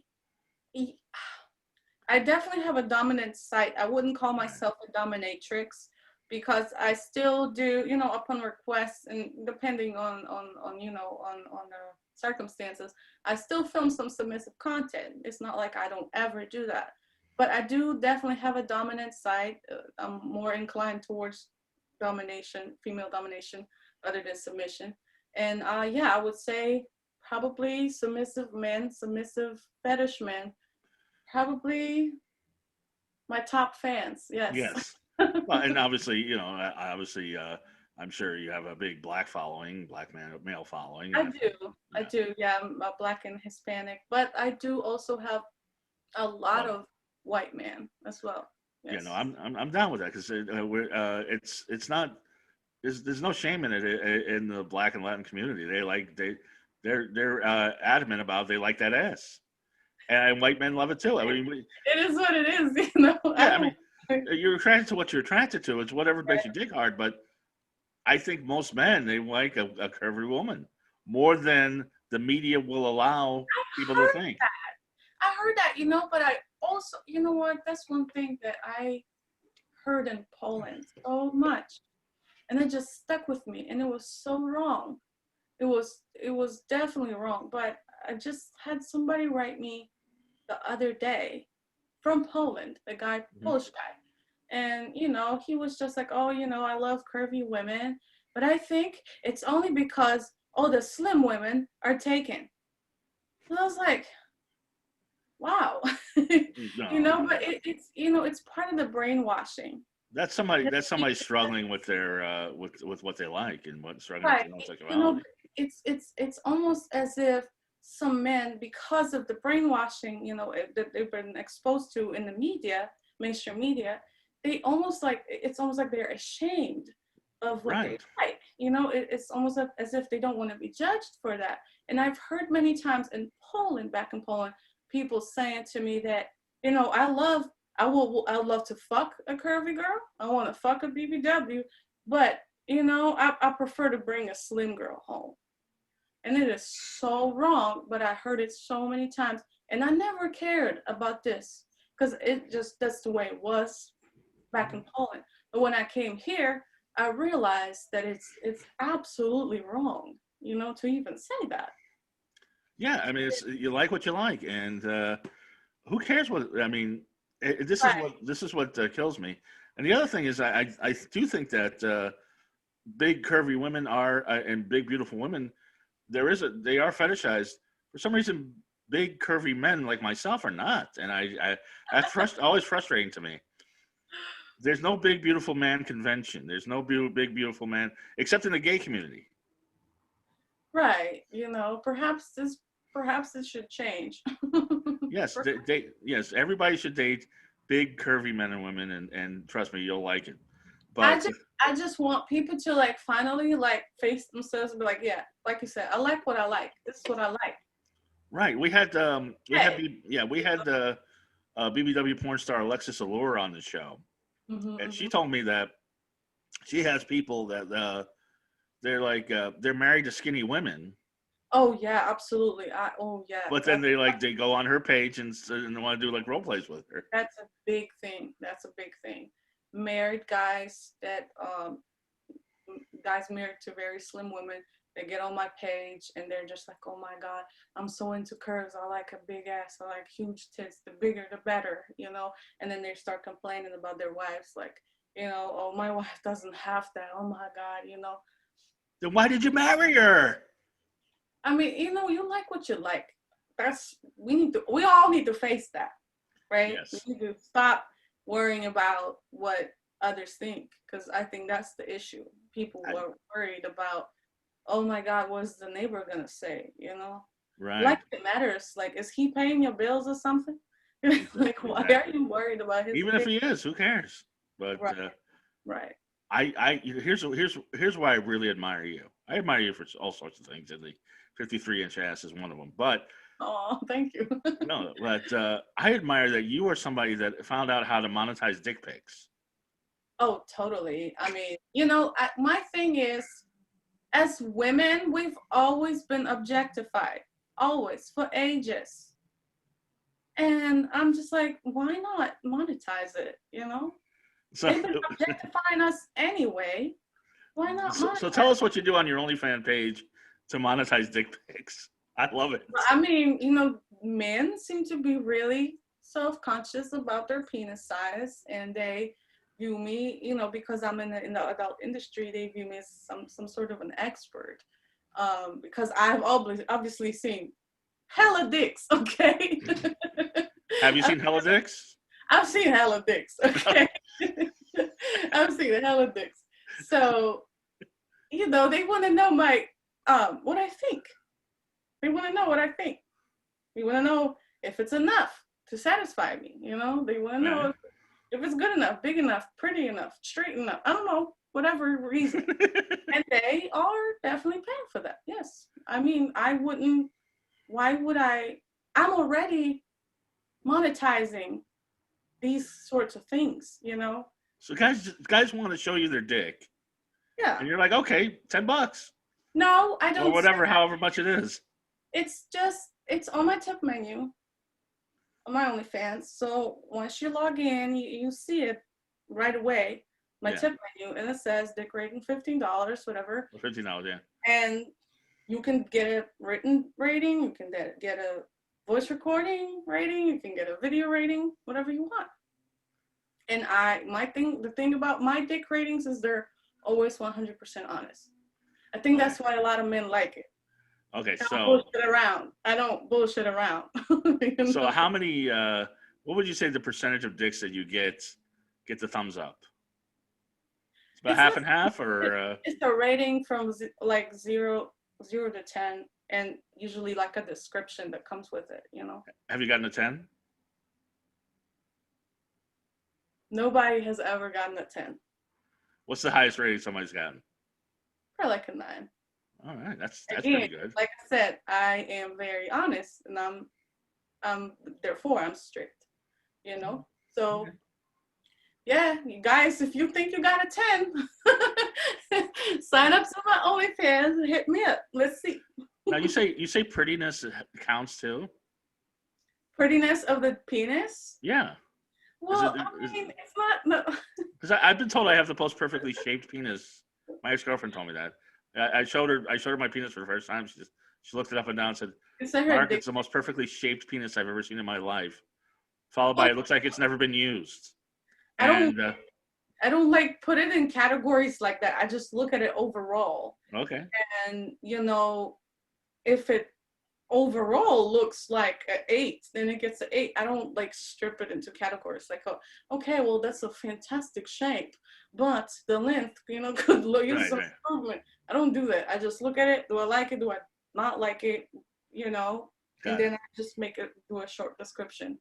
I definitely have a dominant site. I wouldn't call Right. myself a dominatrix because I still do, upon request and depending on the circumstances, I still film some submissive content. It's not like I don't ever do that. But I do definitely have a dominant side. I'm more inclined towards domination, female domination, rather than submission. And yeah, I would say probably submissive men, submissive fetish men, probably my top fans. Yes. Yes. Well, and obviously, I'm sure you have a big black male following. I do. I Yeah, do. Yeah, I'm a Black and Hispanic, but I do also have a lot well, of white men as well. no, Yes. I'm down with that because it's not there's no shame in it in the Black and Latin community. They're adamant about they like that ass, and white men love it too. I mean, It is what it is. I yeah, I don't. mean, you're attracted to what you're attracted to. It's whatever makes you dig hard, but I think most men they like a curvy woman more than the media will allow people to heard think. I heard that, but I also, you know what? That's one thing that I heard in Poland so much, and it just stuck with me, and it was so wrong. It was definitely wrong, but I just had somebody write me the other day from Poland, a guy, Mhm. Polish guy. And, he was just like, oh, I love curvy women, but I think it's only because all the slim women are taken. And I was like, wow. No, But it's part of the brainwashing. That's somebody struggling with their with what they like and what struggling with Right. their own You know, sexuality. it's almost as if some men, because of the brainwashing, that they've been exposed to in the media, mainstream media, it's almost like they're ashamed of what they Right. like. It's almost as if they don't want to be judged for that. And I've heard many times in Poland, back in Poland, people saying to me that, I would love to fuck a curvy girl. I want to fuck a BBW, but I prefer to bring a slim girl home. And it is so wrong, but I heard it so many times. And I never cared about this because that's the way it was back in Poland. But when I came here, I realized that it's absolutely wrong, to even say that. Yeah, I mean, it's you like what you like, and who cares what? I mean, Right. this is what kills me. And the other thing is, I do think that big curvy women are and big beautiful women. They are fetishized for some reason. Big curvy men like myself are not, and that's always frustrating to me. There's no big beautiful man convention. There's no big beautiful man except in the gay community. Right. Perhaps this should change. Yes, yes, everybody should date big curvy men and women, and trust me, you'll like it. I But just I just want people to finally face themselves and be like, yeah, like you said, I like what I like. This is what I like. right, Hey. we had the BBW porn star Alexis Allure on the show, Hmm. and she Hmm. told me that she has people that they're married to skinny women, Oh yeah, absolutely. Oh yeah, but then they go on her page and they want to do like role plays with her. that's a big thing. That's a big thing. Married guys guys married to very slim women, they get on my page and they're just like, oh my god, I'm so into curves. I like a big ass. I like huge tits. The bigger, the better. And then they start complaining about their wives, like, oh, my wife doesn't have that. Oh my god. Then why did you marry her? I mean, you like what you like. We all need to face that, right? We Yes, need to stop worrying about what others think, because I think that's the issue. People I, are worried about, oh my God, what's the neighbor gonna say? Like right, it matters. Like, is he paying your bills or something? Like, why are exactly. you worried about his Even if opinion? he is, who cares? But Right, right. here's why I really admire you. I admire you for all sorts of things, and the 53-inch ass is one of them. But Oh, thank you. no, but I admire that you are somebody that found out how to monetize dick pics. Oh, totally. I mean, my thing is, as women, we've always been objectified, always, for ages. And I'm just like, why not monetize it? So, They've been objectifying us anyway. Why not so tell monetize us what you do on your OnlyFans page to monetize dick pics. I love it. it? I mean, men seem to be really self-conscious about their penis size, and they view me, because I'm in the adult industry, they view me as some sort of an expert. Because I've obviously seen hella dicks, okay? Have you seen Hella Dicks? I've seen hella dicks, okay? I've seen hella dicks. So, they want to know what I think. They want to know what I think. They want to know if it's enough to satisfy me. They want to know Right. if it's good enough, big enough, pretty enough, straight enough. I don't know, whatever reason. And they are definitely paying for that. Yes. I mean, I wouldn't. Why would I? I'm already monetizing these sorts of things. So guys want to show you their dick, Yeah. and you're like, okay, $10 No, I or don't say whatever, that. however much it is. It's on my tip menu on my OnlyFans. So once you log in, you see it right away, my Yeah, tip menu, and it says dick rating $15, whatever. $15. Yeah. And you can get a written rating, you can get a voice recording rating, you can get a video rating, whatever you want. And the thing about my dick ratings is they're always 100% honest. I think Okay. that's why a lot of men like it. Okay. I don't bullshit around. I don't bullshit around. So how many? What would you say the percentage of dicks that you get the thumbs up? It's about It's half not. and half, or It's a rating from like zero to 10, and usually like a description that comes with it. You know, have you gotten a 10? nobody has ever gotten a 10. What's the highest rating somebody's gotten? Probably like a 9. All right, that's Again, pretty good. like I said, I am very honest, and therefore I'm strict. You know, so Okay. yeah, you guys, if you think you got a 10, sign up to my OnlyFans and hit me up. Let's see. Now you say prettiness counts too. Prettiness of the penis? Yeah. Is it? Well, I mean, it's not. No. Because I've been told I have the most perfectly shaped penis. My ex-girlfriend told me that. I showed her my penis for the first time. She looked it up and down and said, It's like her "Mark, dick. it's the most perfectly shaped penis I've ever seen in my life." Followed by, Well, "It looks like it's never been used." I don't. And I don't like put it in categories like that. I just look at it overall, okay, and if it overall looks like an 8, then it gets an 8. I don't like strip it into categories like, oh, okay, well that's a fantastic shape, but the length, could use right, some right, improvement. I don't do that. I just look at it. Do I like it? Do I not like it? You know, and got it. then I just do a short description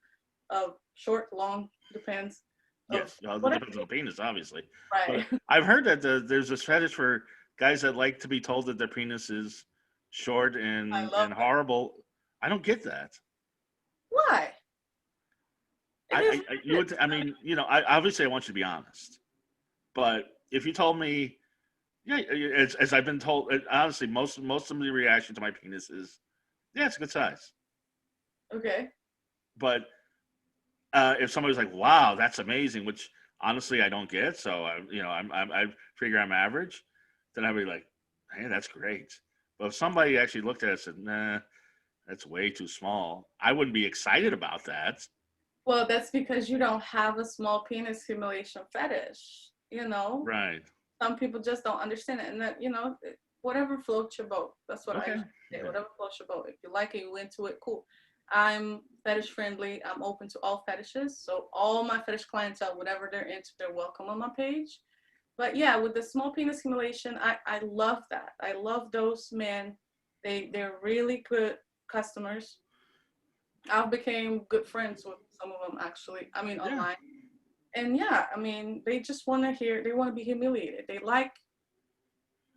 of short, long, depends of Yes, well, it whatever. depends on the penis, obviously. Right. But I've heard that there's this fetish for guys that like to be told that their penis is short I and love that. horrible. I don't get that. Why? It is You what it would. I mean, I obviously I want you to be honest, but if you told me, yeah, as I've been told, honestly, most of the reaction to my penis is, yeah, it's a good size. is. Okay. But if somebody's like, wow, that's amazing, which honestly I don't get, so I figure I'm average, then I'd be like, hey, that's great. But if somebody actually looked at it and said, nah, that's way too small, I wouldn't be excited about that. Well, that's because you don't have a small penis humiliation fetish. Right. Some people just don't understand it, and that whatever floats your boat. That's what I Okay. usually say. Okay. Whatever floats your boat. If you like it, you into it, cool. I'm fetish friendly. I'm open to all fetishes. So all my fetish clientele, whatever they're into, they're welcome on my page. But yeah, with the small penis simulation, I love that. I love those men. They're really good customers. I've became good friends with some of them actually. I mean Yeah. online. And yeah, I mean they just want to they want to be humiliated. They like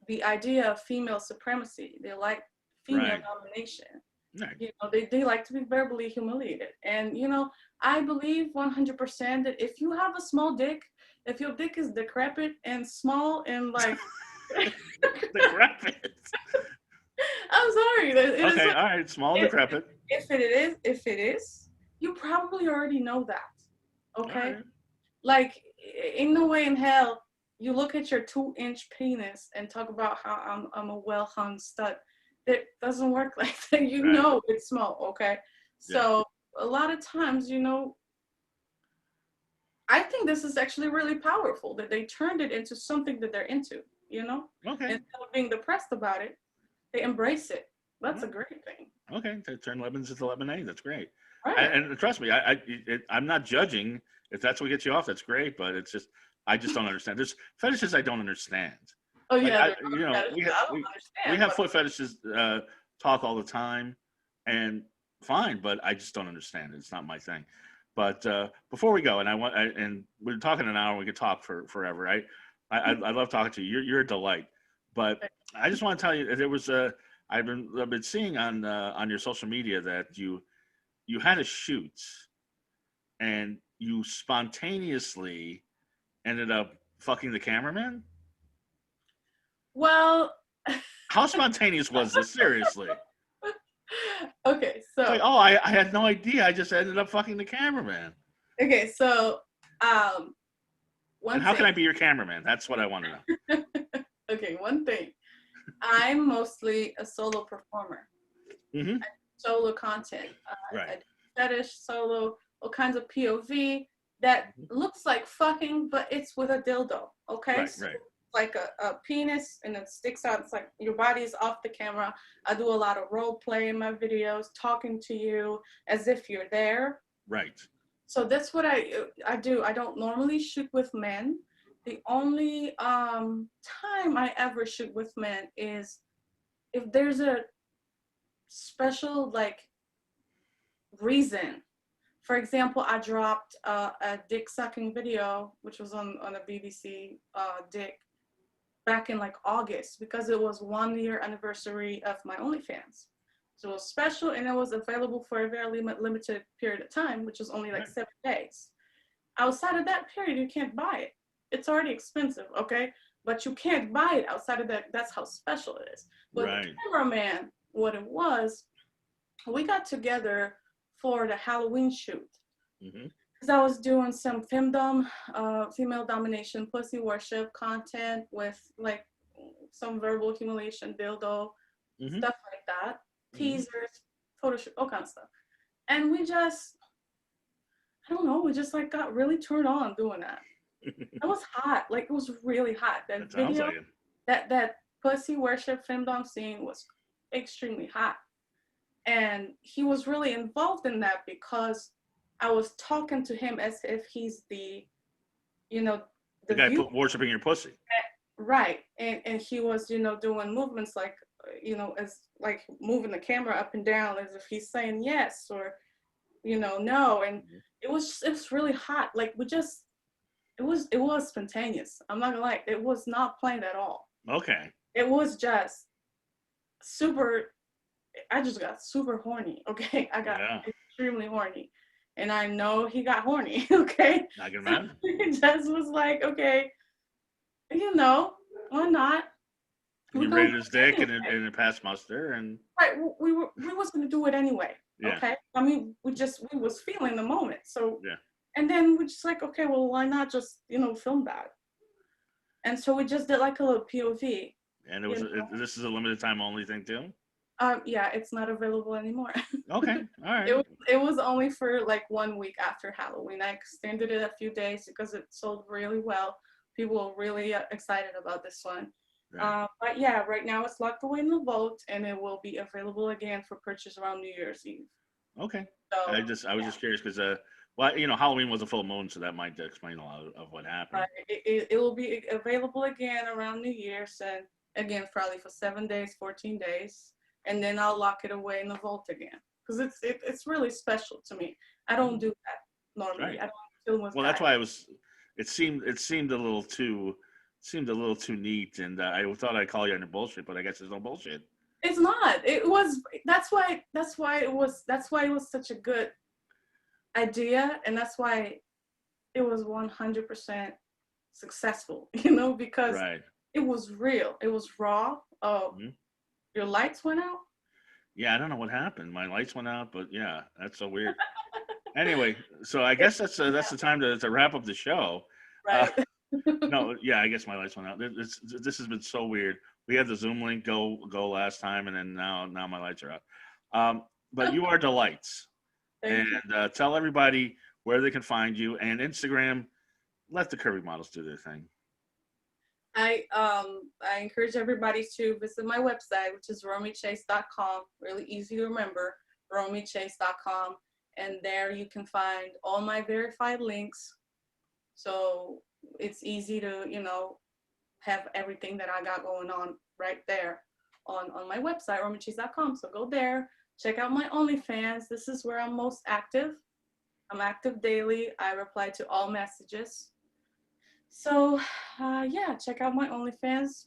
the idea of female supremacy. They like female Right. domination. Right. They like to be verbally humiliated. And I believe 100% that if you have a small dick, if your dick is decrepit and small and like Decrepit. I'm sorry, it is Okay. like, All right. Small and decrepit. if it is, you probably already know that. All Okay? right. Like, in no way in hell you look at your 2-inch penis and talk about how I'm a well hung stud. It doesn't work like that. Right. It's small, okay? Yeah. So a lot of times, I think this is actually really powerful that they turned it into something that they're into, Okay. instead of being depressed about it, they embrace it. That's Well, a great thing. okay. Turn lemons into lemonade. That's great. Right. And trust me, I'm not judging. If that's what gets you off, that's great. But I just don't understand. There's fetishes I don't understand. Oh Like yeah, I, there's other fetishes I don't we understand, have but foot fetishes talk all the time, and fine, but I just don't understand it. It's not my thing. But before we go, and we're talking an hour, we could talk for forever. I love talking to you. You're a delight. But I just want to tell you, there was I've been seeing on your social media that you had a shoot and you spontaneously ended up fucking the cameraman. well, How spontaneous was this? Seriously. okay, It's like, so oh, I had no idea. I just ended up fucking the cameraman. okay, so um, And one how can thing. I be your cameraman? That's what I want to know. Okay, one thing. I'm mostly a solo performer. Mm-hmm. Solo content. Right. I do fetish, solo, all kinds of POV that looks like fucking, but it's with a dildo. Okay, Right. so Right. like a penis and it sticks out. It's like your body is off the camera. I do a lot of role play in my videos, talking to you as if you're there. Right. So that's what I do. I don't normally shoot with men. The only time I ever shoot with men is if there's a special like reason. For example, I dropped a dick sucking video, which was on a BBC dick back in like August because it was 1 year anniversary of my OnlyFans. So it was special and it was available for a very limited period of time, which was only like Right. 7 days. Outside of that period, you can't buy it. It's already expensive, okay? But you can't buy it outside of that. That's how special it is. But the Right. cameraman, what it was, we got together for the Halloween shoot. Mm-hmm. Because I was doing some femdom, female domination, pussy worship content with like some verbal humiliation, dildo, Mm-hmm. stuff like that, Mm-hmm. teasers, photo shoot, all kind of stuff. And we just, I don't know, we just like got really turned on doing that. It was hot, like it was really hot. That That sounds video, like it. that pussy worship femdom scene was extremely hot. And he was really involved in that because I was talking to him as if he's the, you know, The the guy viewer, put worshiping your pussy. right? And he was, doing movements like, as like moving the camera up and down as if he's saying yes or, no. And Mm-hmm. it was really hot. Like it was spontaneous. I'm not gonna lie, it was not planned at all. Okay. It was just super. I just got super horny. Okay, I got Yeah. extremely horny, and I know he got horny. Okay, I can so imagine. it just was like, okay, why not? And We're you gonna rated do his it dick and anyway. it passed muster and Right? We was gonna do it anyway. yeah. Okay, I mean, we was feeling the moment. So, Yeah. and then we just like, okay, well, why not just film that? And so we just did like a little POV. And You know, this is a limited time only thing too. yeah, it's not available anymore. Okay. All It right. was, it was only for like 1 week after Halloween. I extended it a few days because it sold really well. People were really excited about this one. Right. But yeah, right now it's locked away in the vault and it will be available again for purchase around New Year's Eve. Okay. So I was yeah, just curious because well, Halloween was a full moon, so that might explain a lot of what happened. right. It will be available again around New Year's and again probably for 7 days, 14 days, and then I'll lock it away in the vault again because it's really special to me. I don't Mm, do that normally. right. I don't film with Well, that's guys. why I was. It seemed a little too neat, and I thought I'd call you on your bullshit, but I guess there's no bullshit. It's not. It was. That's why it was such a good idea, and that's why it was 100% successful. Because Right. it was real. It was raw. Oh, Hmm. your lights went out. Yeah, I don't know what happened. My lights went out, but yeah, that's so weird. Anyway, so I It, guess that's the time to wrap up the show. Uh, right. no, yeah, I guess my lights went out. This has been so weird. We had the Zoom link go last time, and then now my lights are out. But you are delights, and Thank you. tell everybody where they can find you and Instagram. Let the curvy models do their thing. I encourage everybody to visit my website, which is romichase.com. Really easy to remember, romichase.com, and there you can find all my verified links. So it's easy to have everything that I got going on right there on my website, romichase.com. So go there, check out my OnlyFans. This is where I'm most active. I'm active daily. I reply to all messages. So, yeah, check out my OnlyFans.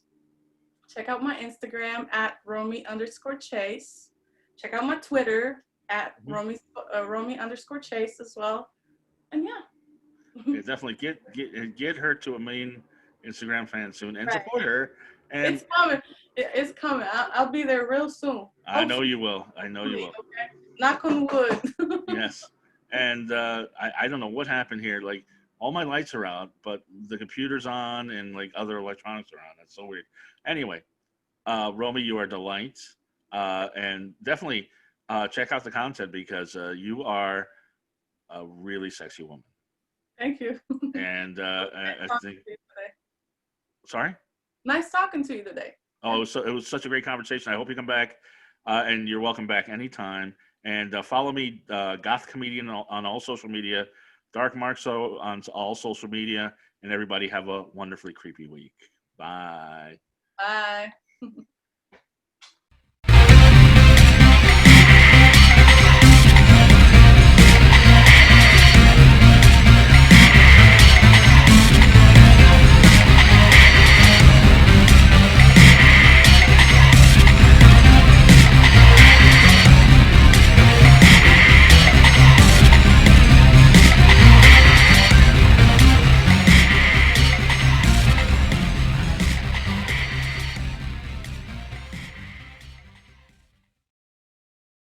Check out my Instagram at Romi_Chase. Check out my Twitter at Mhm. Romi_Chase as well. And yeah. Yeah, definitely get her to a million Instagram fan soon and Right. support her. And It's coming. It's coming. I'll be there real soon. I know Hopefully, you will. I know you will. okay? Knock on wood. Yes. And I don't know what happened here. Like all my lights are out, but the computer's on and like other electronics are on. That's so weird. Anyway, Romy, you are a delight. And definitely check out the content because you are a really sexy woman. Thank you. And Nice I talking think, to you today. sorry? Nice talking to you today. Oh, it was such a great conversation. I hope you come back, and you're welcome back anytime. And follow me, Goth Comedian, on all social media. Dark Mark so on all social media, and everybody have a wonderfully creepy week. Bye. Bye.